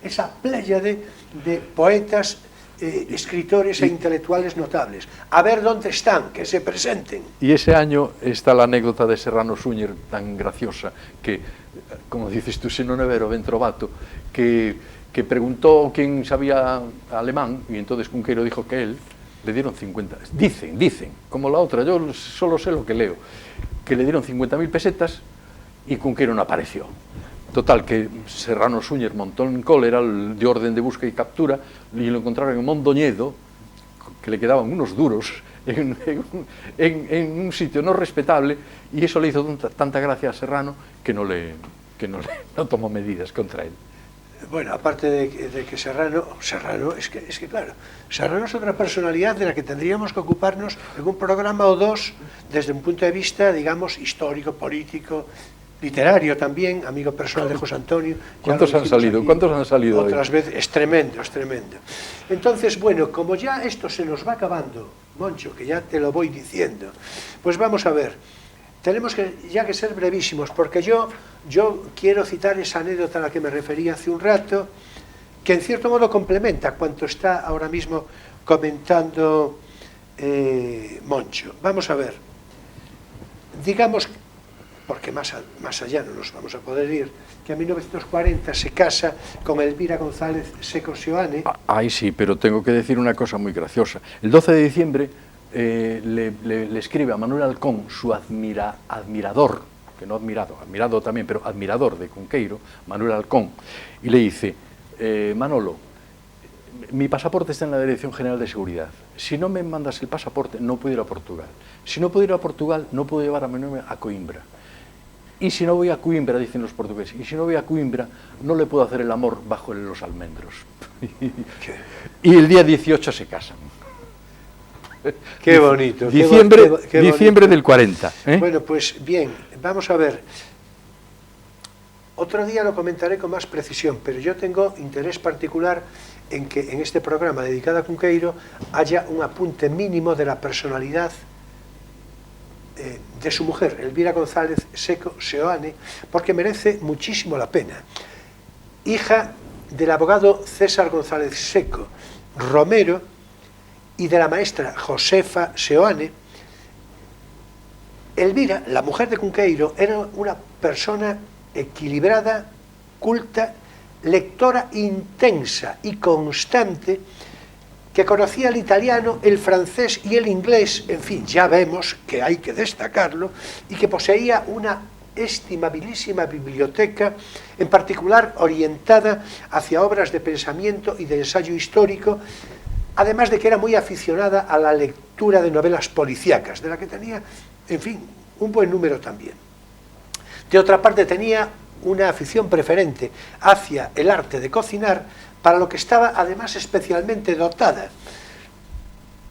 Speaker 2: esa pléyade de poetas, escritores e intelectuales notables. A ver dónde están, que se presenten.
Speaker 3: Y ese año está la anécdota de Serrano Súñer, tan graciosa, que, como dices tú, se non é vero ben trovato, que preguntó quién sabía alemán, y entonces Cunqueiro dijo que él, le dieron 50, dicen, como la otra, yo solo sé lo que leo, que le dieron 50.000 pesetas y Cunqueiro no apareció. Total, que Serrano Súñer montó en cólera de orden de búsqueda y captura, y lo encontraron en Mondoñedo, que le quedaban unos duros, en un sitio no respetable, y eso le hizo tanta gracia a Serrano que no tomó medidas contra él.
Speaker 2: Bueno, aparte de que Serrano, es que claro, Serrano es otra personalidad de la que tendríamos que ocuparnos en un programa o dos, desde un punto de vista, digamos, histórico, político, literario también, amigo personal de José Antonio.
Speaker 3: ¿Cuántos han salido
Speaker 2: otras veces? Es tremendo, es tremendo. Entonces, bueno, como ya esto se nos va acabando, Moncho, que ya te lo voy diciendo, pues vamos a ver, tenemos que ser brevísimos, porque yo quiero citar esa anécdota a la que me refería hace un rato, que en cierto modo complementa cuanto está ahora mismo comentando Moncho. Vamos a ver, digamos, porque más allá no nos vamos a poder ir, que en 1940 se casa con Elvira González Seco Seoane.
Speaker 3: Ay, sí, pero tengo que decir una cosa muy graciosa. El 12 de diciembre le escribe a Manuel Halcón, su admirador, que no admirado también, pero admirador de Cunqueiro, Manuel Halcón, y le dice, Manolo, mi pasaporte está en la Dirección General de Seguridad. Si no me mandas el pasaporte, no puedo ir a Portugal. Si no puedo ir a Portugal, no puedo llevar a mi novia a Coimbra. Y si no voy a Coimbra, dicen los portugueses, y si no voy a Coimbra, no le puedo hacer el amor bajo los almendros. Y el día 18 se casan.
Speaker 2: Qué bonito.
Speaker 3: Diciembre,
Speaker 2: qué bonito.
Speaker 3: Diciembre del 40.
Speaker 2: Bueno, pues bien, vamos a ver. Otro día lo comentaré con más precisión, pero yo tengo interés particular en que en este programa dedicado a Cunqueiro haya un apunte mínimo de la personalidad de su mujer, Elvira González Seco Seoane, porque merece muchísimo la pena. Hija del abogado César González Seco Romero y de la maestra Josefa Seoane, Elvira, la mujer de Cunqueiro, era una persona equilibrada, culta, lectora intensa y constante, que conocía el italiano, el francés y el inglés, en fin, ya vemos que hay que destacarlo, y que poseía una estimabilísima biblioteca, en particular orientada hacia obras de pensamiento y de ensayo histórico, además de que era muy aficionada a la lectura de novelas policíacas, de la que tenía, en fin, un buen número también. De otra parte, tenía una afición preferente hacia el arte de cocinar, para lo que estaba además especialmente dotada.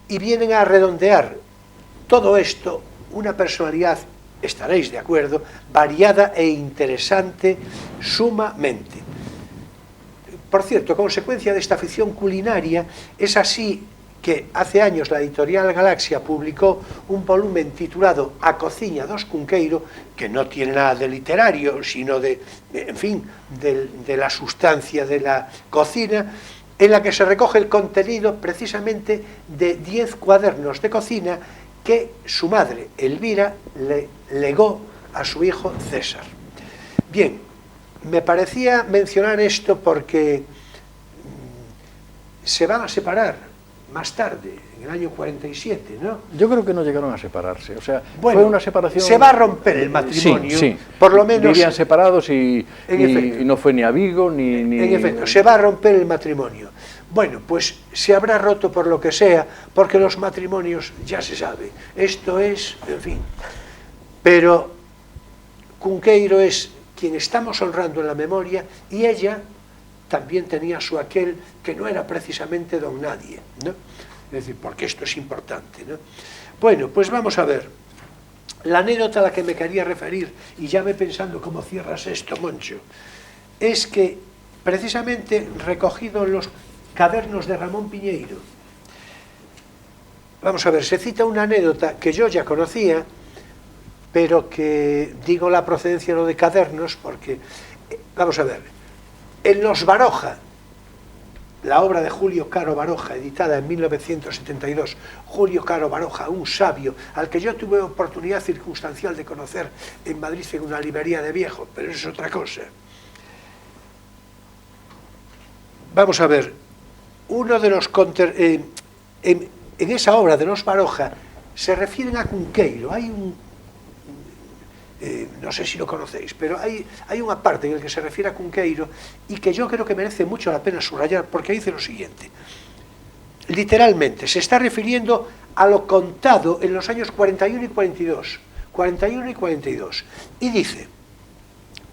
Speaker 2: Y vienen a redondear todo esto una personalidad, estaréis de acuerdo, variada e interesante sumamente. Por cierto, consecuencia de esta afición culinaria, es así que hace años la editorial Galaxia publicó un volumen titulado A Cociña dos Cunqueiro, que no tiene nada de literario, sino de, en fin, de la sustancia de la cocina, en la que se recoge el contenido precisamente de 10 cuadernos de cocina que su madre, Elvira, le legó a su hijo César. Bien, me parecía mencionar esto porque se van a separar más tarde, en el año 47, ¿no?
Speaker 3: Yo creo que no llegaron a separarse, o sea,
Speaker 2: bueno,
Speaker 3: fue una separación...
Speaker 2: Se va a romper el matrimonio,
Speaker 3: sí,
Speaker 2: por lo menos...
Speaker 3: Vivían separados y no fue ni a Vigo ni...
Speaker 2: En efecto, se va a romper el matrimonio. Bueno, pues se habrá roto por lo que sea, porque los matrimonios, ya se sabe, esto es, en fin. Pero Cunqueiro es quien estamos honrando en la memoria, y ella también tenía su aquel que no era precisamente don nadie, ¿no? Es decir, porque esto es importante, ¿no? Bueno, pues vamos a ver. La anécdota a la que me quería referir, y ya ve pensando cómo cierras esto, Moncho, es que precisamente recogido en los cadernos de Ramón Piñeiro, vamos a ver, se cita una anécdota que yo ya conocía, pero que digo la procedencia no de cadernos porque, vamos a ver, en Los Baroja, la obra de Julio Caro Baroja, editada en 1972, Julio Caro Baroja, un sabio al que yo tuve oportunidad circunstancial de conocer en Madrid en una librería de viejo, pero eso es otra cosa. Vamos a ver, uno de los en esa obra de Los Baroja se refieren a Cunqueiro. Hay un no sé si lo conocéis, pero hay una parte en la que se refiere a Cunqueiro y que yo creo que merece mucho la pena subrayar, porque dice lo siguiente: literalmente se está refiriendo a lo contado en los años 41 y 42, y dice,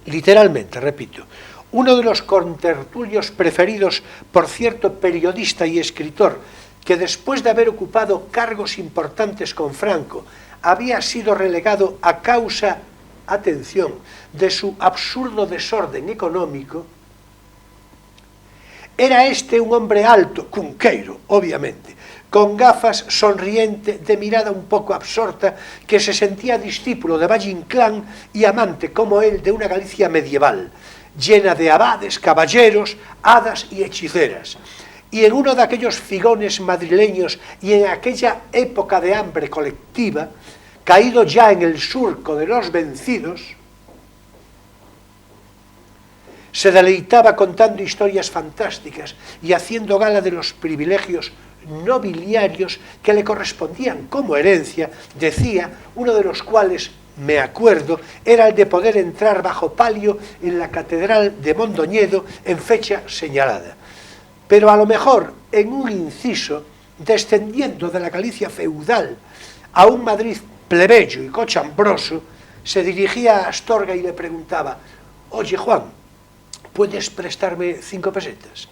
Speaker 2: literalmente, repito, uno de los contertulios preferidos por cierto periodista y escritor que después de haber ocupado cargos importantes con Franco había sido relegado a causa, atención, de su absurdo desorden económico, era este un hombre alto, Cunqueiro, obviamente, con gafas, sonriente, de mirada un poco absorta, que se sentía discípulo de Valle Inclán y amante, como él, de una Galicia medieval, llena de abades, caballeros, hadas y hechiceras. Y en uno de aquellos figones madrileños y en aquella época de hambre colectiva, caído ya en el surco de los vencidos, se deleitaba contando historias fantásticas y haciendo gala de los privilegios nobiliarios que le correspondían como herencia, decía, uno de los cuales, me acuerdo, era el de poder entrar bajo palio en la catedral de Mondoñedo en fecha señalada. Pero a lo mejor, en un inciso, descendiendo de la Galicia feudal a un Madrid plebeyo y cochambroso, se dirigía a Astorga y le preguntaba: oye, Juan, ¿puedes prestarme 5 pesetas?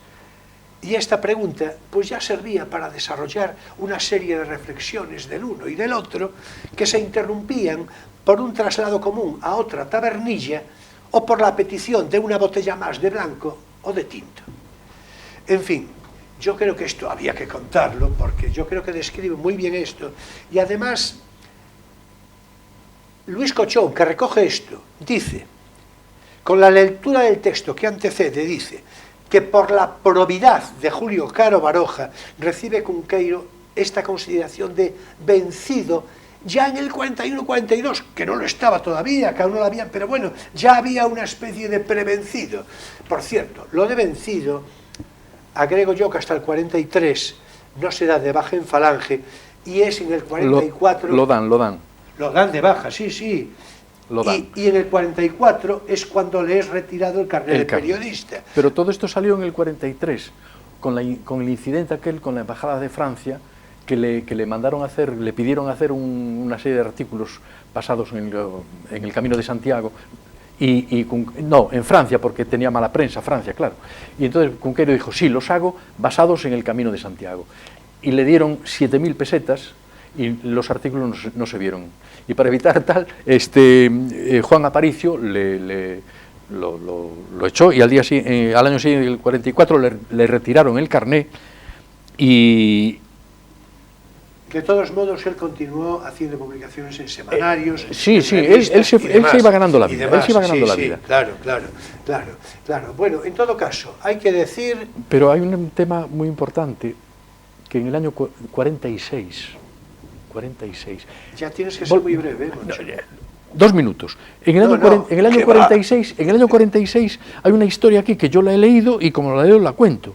Speaker 2: Y esta pregunta pues ya servía para desarrollar una serie de reflexiones del uno y del otro que se interrumpían por un traslado común a otra tabernilla o por la petición de una botella más de blanco o de tinto. En fin, yo creo que esto había que contarlo porque yo creo que describe muy bien esto, y además Luis Cochón, que recoge esto, dice, con la lectura del texto que antecede, dice que por la probidad de Julio Caro Baroja recibe Cunqueiro esta consideración de vencido ya en el 41-42, que no lo estaba todavía, que aún no lo habían, pero bueno, ya había una especie de prevencido. Por cierto, lo de vencido, agrego yo que hasta el 43 no se da de baja en falange, y es en el 44...
Speaker 3: Lo dan.
Speaker 2: Lo dan de baja, sí. Y en el 44 es cuando le es retirado el carnet de periodista.
Speaker 3: Pero todo esto salió en el 43, con el incidente aquel con la Embajada de Francia, que le mandaron hacer, le pidieron hacer una serie de artículos basados en el Camino de Santiago, no, en Francia, porque tenía mala prensa Francia, claro. Y entonces Cunqueiro dijo, sí, los hago basados en el Camino de Santiago. Y le dieron 7.000 pesetas y los artículos no se vieron. Y para evitar tal, Juan Aparicio lo echó, y al año siguiente, el 44, le retiraron el carné. Y
Speaker 2: de todos modos, él continuó haciendo publicaciones en semanarios.
Speaker 3: Sí, él se iba ganando la vida.
Speaker 2: Claro. Bueno, en todo caso, hay que decir...
Speaker 3: Pero hay un tema muy importante, que en el año 46...
Speaker 2: Ya tienes que ser muy breve, Moncho.
Speaker 3: 2 minutos. En el año 46 hay una historia aquí que yo la he leído y como la leo la cuento.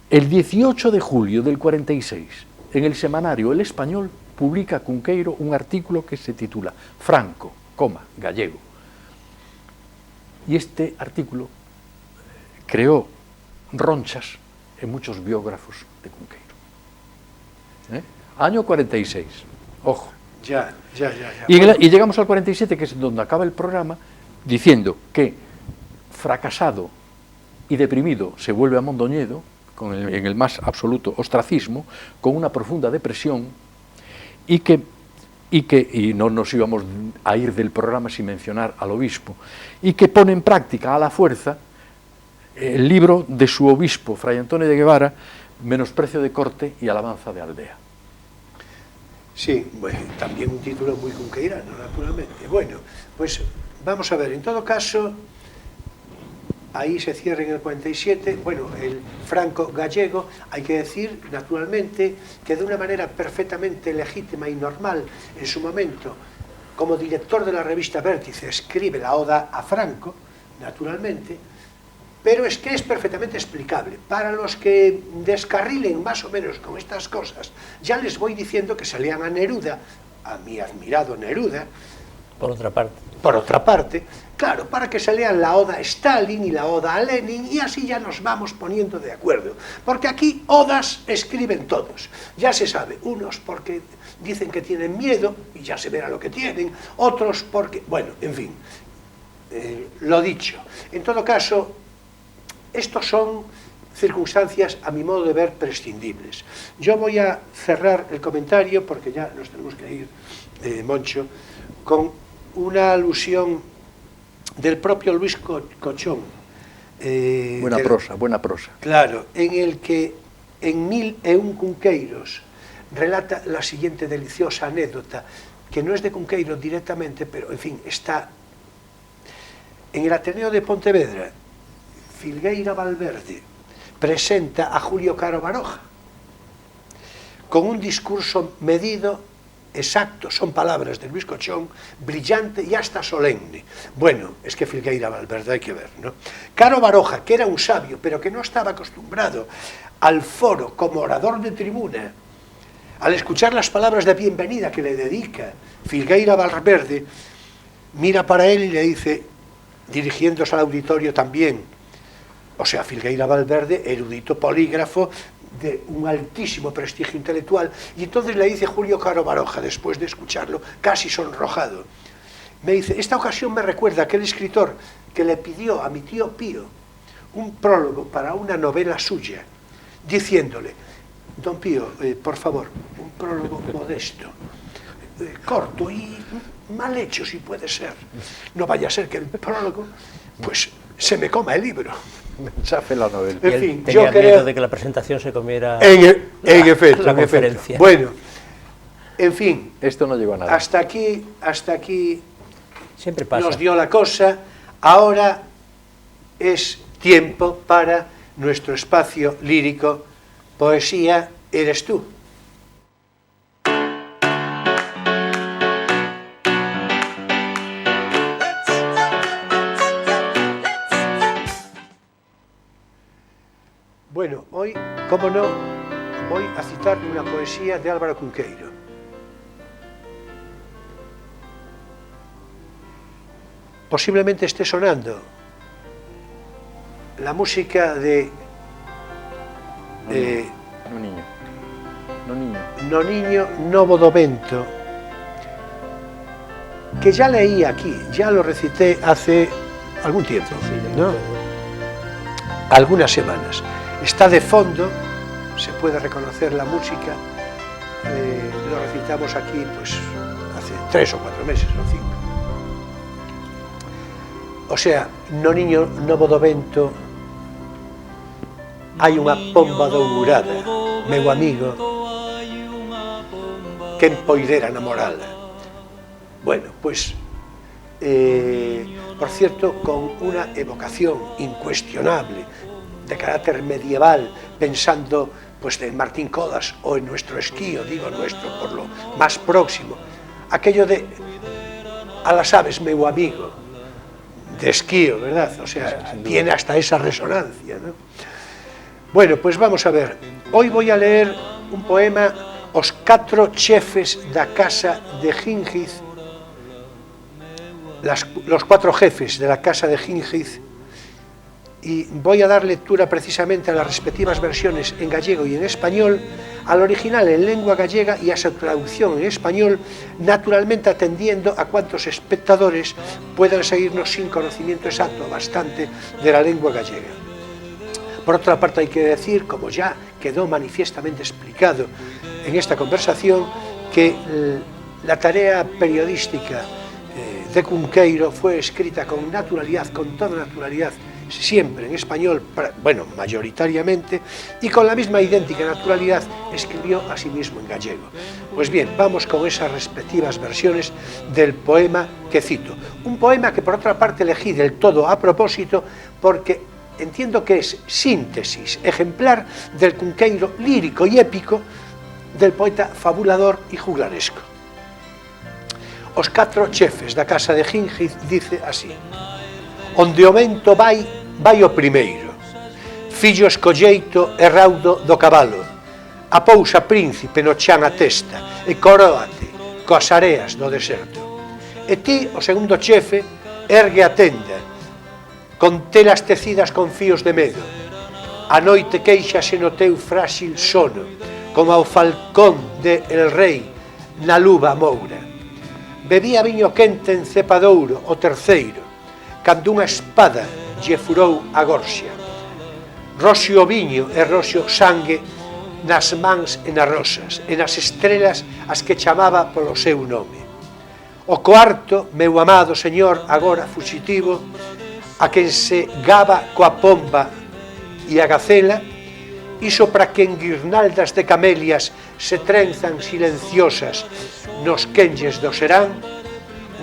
Speaker 3: El 18 de julio del 46, en el semanario El Español, publica Cunqueiro un artículo que se titula Franco, gallego. Y este artículo creó ronchas en muchos biógrafos de Cunqueiro. Año 46, ojo.
Speaker 2: Ya.
Speaker 3: Y llegamos al 47, que es donde acaba el programa, diciendo que fracasado y deprimido se vuelve a Mondoñedo, en el más absoluto ostracismo, con una profunda depresión, y no nos íbamos a ir del programa sin mencionar al obispo, y que pone en práctica a la fuerza el libro de su obispo, Fray Antonio de Guevara, Menosprecio de corte y alabanza de aldea.
Speaker 2: Sí, bueno, también un título muy cunqueirano, naturalmente. Bueno, pues vamos a ver, en todo caso, ahí se cierra en el 47, bueno, el Franco gallego, hay que decir, naturalmente, que de una manera perfectamente legítima y normal, en su momento, como director de la revista Vértice, escribe la oda a Franco, naturalmente, pero es que es perfectamente explicable. Para los que descarrilen más o menos con estas cosas, ya les voy diciendo que se lean a Neruda, a mi admirado Neruda.
Speaker 1: Por otra parte.
Speaker 2: Por otra parte, claro, para que se lean la oda a Stalin y la oda a Lenin, y así ya nos vamos poniendo de acuerdo. Porque aquí odas escriben todos. Ya se sabe, unos porque dicen que tienen miedo, y ya se verá lo que tienen, otros porque... Bueno, en fin, lo dicho. En todo caso, estos son circunstancias, a mi modo de ver, prescindibles. Yo voy a cerrar el comentario, porque ya nos tenemos que ir, Moncho, con una alusión del propio Luis Cochón.
Speaker 3: Buena prosa.
Speaker 2: Claro, en el que en 1001 Cunqueiros relata la siguiente deliciosa anécdota, que no es de Cunqueiro directamente, pero en fin, está en el Ateneo de Pontevedra. Filgueira Valverde presenta a Julio Caro Baroja con un discurso medido exacto, son palabras de Luis Cochón, brillante y hasta solemne. Bueno, es que Filgueira Valverde hay que ver, ¿no? Caro Baroja, que era un sabio, pero que no estaba acostumbrado al foro como orador de tribuna, al escuchar las palabras de bienvenida que le dedica Filgueira Valverde, mira para él y le dice, dirigiéndose al auditorio también, o sea, Filgueira Valverde, erudito polígrafo, de un altísimo prestigio intelectual, y entonces le dice Julio Caro Baroja, después de escucharlo, casi sonrojado, me dice, esta ocasión me recuerda a aquel escritor que le pidió a mi tío Pío un prólogo para una novela suya, diciéndole, don Pío, por favor, un prólogo modesto, corto y mal hecho si puede ser, no vaya a ser que el prólogo pues se me coma el libro.
Speaker 3: Chafe la novela.
Speaker 2: En fin,
Speaker 1: tenía
Speaker 2: yo creo,
Speaker 1: miedo de que la presentación se comiera
Speaker 2: en
Speaker 1: la
Speaker 2: efecto.
Speaker 1: conferencia.
Speaker 2: Bueno, en fin,
Speaker 3: Esto no llegó a nada.
Speaker 2: hasta aquí
Speaker 1: Siempre pasa.
Speaker 2: nos dio la cosa. Ahora es tiempo para nuestro espacio lírico, Poesía eres tú. Bueno, hoy, cómo no, voy a citar una poesía de Álvaro Cunqueiro. Posiblemente esté sonando la música de
Speaker 3: No niño. No niño.
Speaker 2: No Niño, Novo do Vento, que ya leí aquí, ya lo recité hace algún tiempo, ¿no? Algunas semanas. Está de fondo, se puede reconocer la música, lo recitamos aquí pues hace 3 o 4 meses o 5. O sea, no niño novo do vento, hai unha pomba dourada, meu amigo, quen poidera namorala. Bueno, pues, por cierto, con una evocación incuestionable de carácter medieval, pensando pues en Martín Codas o en nuestro esquío, digo nuestro por lo más próximo, aquello de a las aves, meu amigo, de esquío, ¿verdad? O sea, tiene hasta esa resonancia, ¿no? Bueno, pues vamos a ver, hoy voy a leer un poema, Os 4 chefes da casa de Gíngiz, los 4 jefes de la casa de Gíngiz, y voy a dar lectura precisamente a las respectivas versiones en gallego y en español, al original en lengua gallega y a su traducción en español, naturalmente atendiendo a cuantos espectadores puedan seguirnos sin conocimiento exacto bastante de la lengua gallega. Por otra parte, hay que decir, como ya quedó manifiestamente explicado en esta conversación, que la tarea periodística de Cunqueiro fue escrita con naturalidad, con toda naturalidad, siempre en español, bueno, mayoritariamente, y con la misma idéntica naturalidad escribió a sí mismo en gallego. Pues bien, vamos con esas respectivas versiones del poema que cito. Un poema que por otra parte elegí del todo a propósito porque entiendo que es síntesis ejemplar del Cunqueiro lírico y épico del poeta fabulador y juglaresco. Os 4 chefes da casa de Gíngiz dice así: onde o vento vai o primeiro, fillo escolleito e raudo do cabalo, a pousa príncipe no chan a testa e coróate coas areas do deserto. E ti, o segundo chefe, ergue a tenda, con telas tecidas con fíos de medo. A noite queixase no teu frágil sono, como ao falcón de El Rei na luva moura. Bebía viño quente en cepadouro o terceiro, cando unha espada lle furou a gorxa. Roxe o viño e roxe o sangue nas mans e nas rosas, e nas estrelas as que chamaba polo seu nome. O cuarto, meu amado señor, agora fuxitivo, a quen se gaba coa pomba e a gacela, iso para que en guirnaldas de camelias se trenzan silenciosas nos quenlles do serán,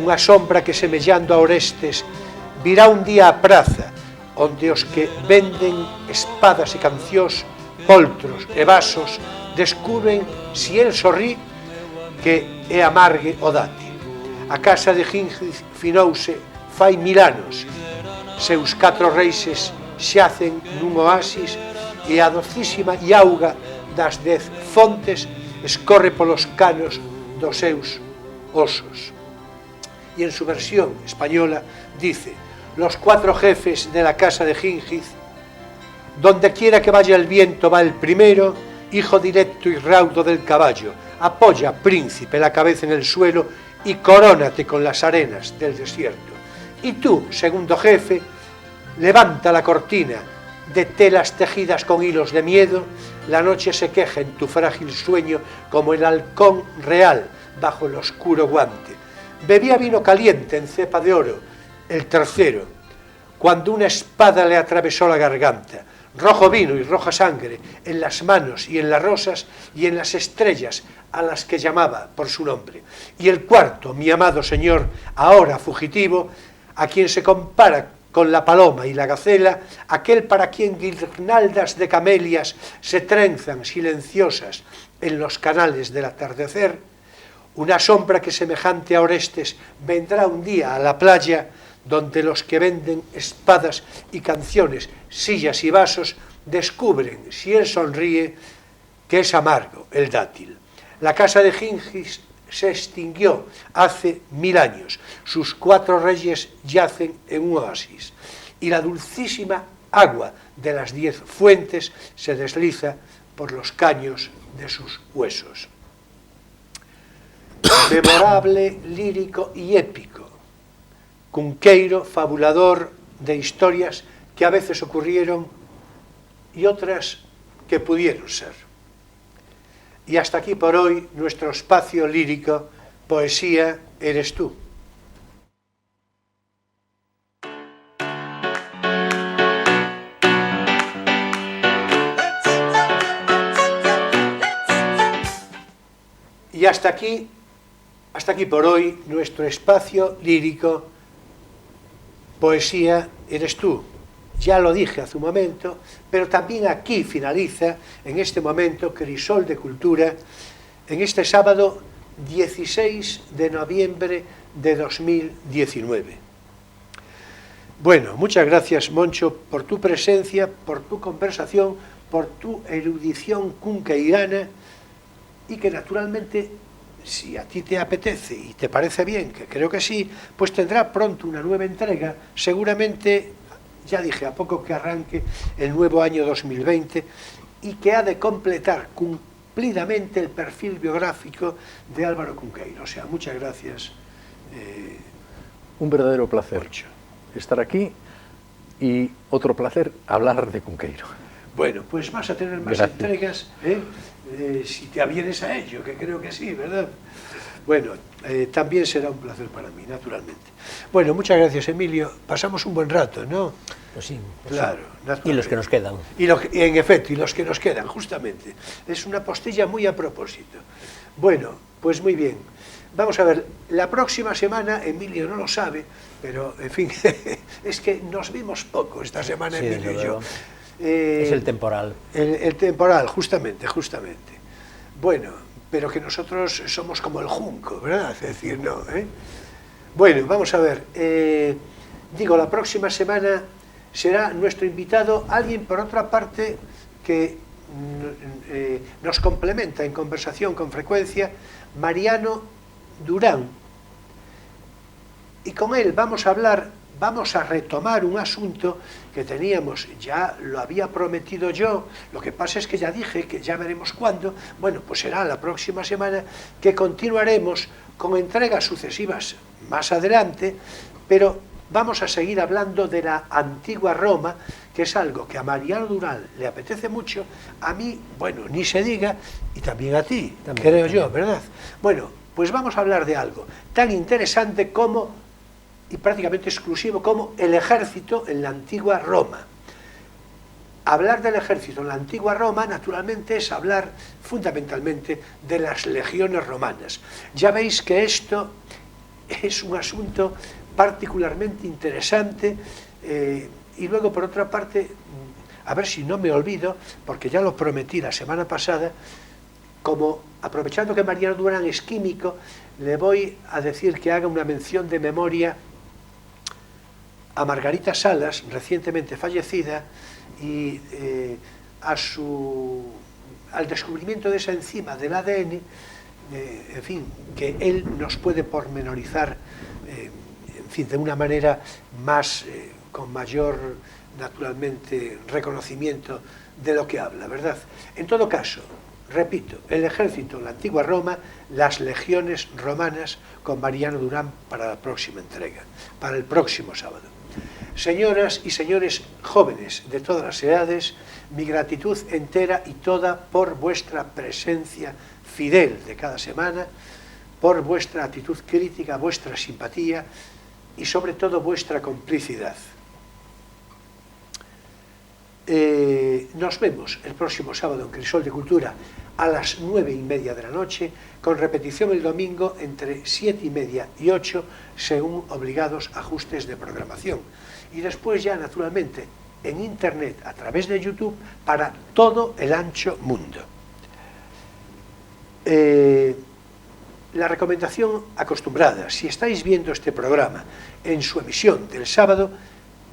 Speaker 2: unha sombra que semellando a Orestes virá un día á praza, onde os que venden espadas e cancións, poltros e vasos descubren, si el sorrí, que é amargue o dátil. A casa de Gíngiz finouse fai 1000 anos, seus 4 reixes xacen nun oasis e a docísima iauga das 10 fontes escorre polos canos dos seus osos. Y en su versión española dice: los 4 jefes de la casa de Gíngiz, donde quiera que vaya el viento va el primero, hijo directo y raudo del caballo, apoya, príncipe, la cabeza en el suelo y corónate con las arenas del desierto. Y tú, segundo jefe, levanta la cortina de telas tejidas con hilos de miedo, la noche se queja en tu frágil sueño como el halcón real bajo el oscuro guante. Bebía vino caliente en cepa de oro, el tercero, cuando una espada le atravesó la garganta, rojo vino y roja sangre en las manos y en las rosas y en las estrellas a las que llamaba por su nombre. Y el cuarto, mi amado señor, ahora fugitivo, a quien se compara con la paloma y la gacela, aquel para quien guirnaldas de camelias se trenzan silenciosas en los canales del atardecer, una sombra que semejante a Orestes vendrá un día a la playa donde los que venden espadas y canciones, sillas y vasos descubren, si él sonríe, que es amargo el dátil. La casa de Gíngiz se extinguió hace 1000 años, sus 4 reyes yacen en un oasis y la dulcísima agua de las 10 fuentes se desliza por los caños de sus huesos. Memorable, lírico y épico, Cunqueiro, fabulador de historias que a veces ocurrieron y otras que pudieron ser. Y hasta aquí por hoy nuestro espacio lírico, Poesía eres tú. Y hasta aquí por hoy nuestro espacio lírico, Poesía eres tú. Ya lo dije hace un momento, pero también aquí finaliza, en este momento, Crisol de Cultura, en este sábado 16 de noviembre de 2019. Bueno, muchas gracias, Moncho, por tu presencia, por tu conversación, por tu erudición cunqueirana, y que naturalmente, si a ti te apetece y te parece bien, que creo que sí, pues tendrá pronto una nueva entrega, seguramente, ya dije, a poco que arranque el nuevo año 2020, y que ha de completar cumplidamente el perfil biográfico de Álvaro Cunqueiro. O sea, muchas gracias.
Speaker 3: Un verdadero placer
Speaker 2: Moncho.
Speaker 3: Estar aquí, y otro placer hablar de Cunqueiro.
Speaker 2: Bueno, pues vas a tener más entregas, si te avienes a ello, que creo que sí, ¿verdad? Bueno, también será un placer para mí, naturalmente. Bueno, muchas gracias, Emilio. Pasamos un buen rato, ¿no?
Speaker 1: Pues sí.
Speaker 2: Claro.
Speaker 1: Y los que nos quedan.
Speaker 2: Y en efecto, y los que nos quedan, justamente. Es una postilla muy a propósito. Bueno, pues muy bien. Vamos a ver, la próxima semana, Emilio no lo sabe, pero, en fin, es que nos vimos poco esta semana, sí, Emilio y yo.
Speaker 1: Es el temporal.
Speaker 2: El temporal, justamente. Bueno, pero que nosotros somos como el junco, ¿verdad? Es decir, no, Bueno, vamos a ver. Digo, la próxima semana será nuestro invitado alguien, por otra parte, que nos complementa en conversación con frecuencia, Mariano Durán. Y con él vamos a retomar un asunto que teníamos, ya lo había prometido yo, lo que pasa es que ya dije que ya veremos cuándo. Bueno, pues será la próxima semana que continuaremos con entregas sucesivas más adelante, pero vamos a seguir hablando de la antigua Roma, que es algo que a Mariano Durán le apetece mucho, a mí, bueno, ni se diga, y también a ti, creo yo, ¿verdad? Bueno, pues vamos a hablar de algo tan interesante como, y prácticamente exclusivo, como el ejército en la antigua Roma. Hablar del ejército en la antigua Roma, naturalmente, es hablar fundamentalmente de las legiones romanas. Ya veis que esto es un asunto particularmente interesante, y luego, por otra parte, a ver si no me olvido, porque ya lo prometí la semana pasada, como aprovechando que Mariano Durán es químico, le voy a decir que haga una mención de memoria a Margarita Salas, recientemente fallecida, y al descubrimiento de esa enzima del ADN, en fin, que él nos puede pormenorizar, en fin, de una manera más, con mayor, naturalmente, reconocimiento de lo que habla, ¿verdad? En todo caso, repito, el ejército en la antigua Roma, las legiones romanas con Mariano Durán para la próxima entrega, para el próximo sábado. Señoras y señores jóvenes de todas las edades, mi gratitud entera y toda por vuestra presencia fidel de cada semana, por vuestra actitud crítica, vuestra simpatía y sobre todo vuestra complicidad. Nos vemos el próximo sábado en Crisol de Cultura a las 9:30 de la noche, con repetición el domingo entre 7:30 y 8, según obligados ajustes de programación. Y después ya, naturalmente, en Internet, a través de YouTube, para todo el ancho mundo. La recomendación acostumbrada: si estáis viendo este programa en su emisión del sábado,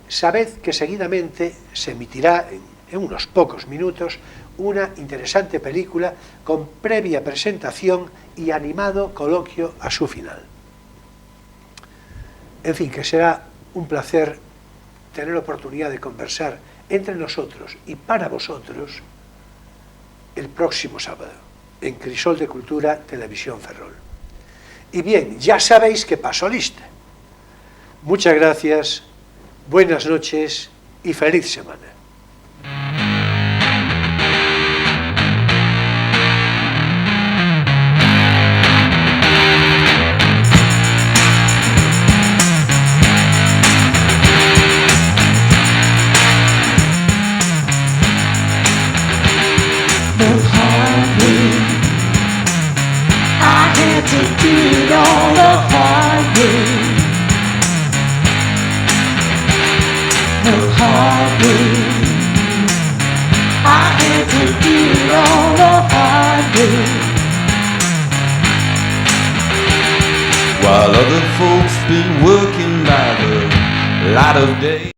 Speaker 2: sabed que seguidamente se emitirá en unos pocos minutos una interesante película con previa presentación y animado coloquio a su final. En fin, que será un placer tener la oportunidad de conversar entre nosotros y para vosotros el próximo sábado en Crisol de Cultura, Televisión Ferrol. Y bien, ya sabéis que paso lista. Muchas gracias, buenas noches y feliz semana.
Speaker 4: To do it all the hard way, the hard way. I had to do it all the hard way. While other folks been working by the light of day.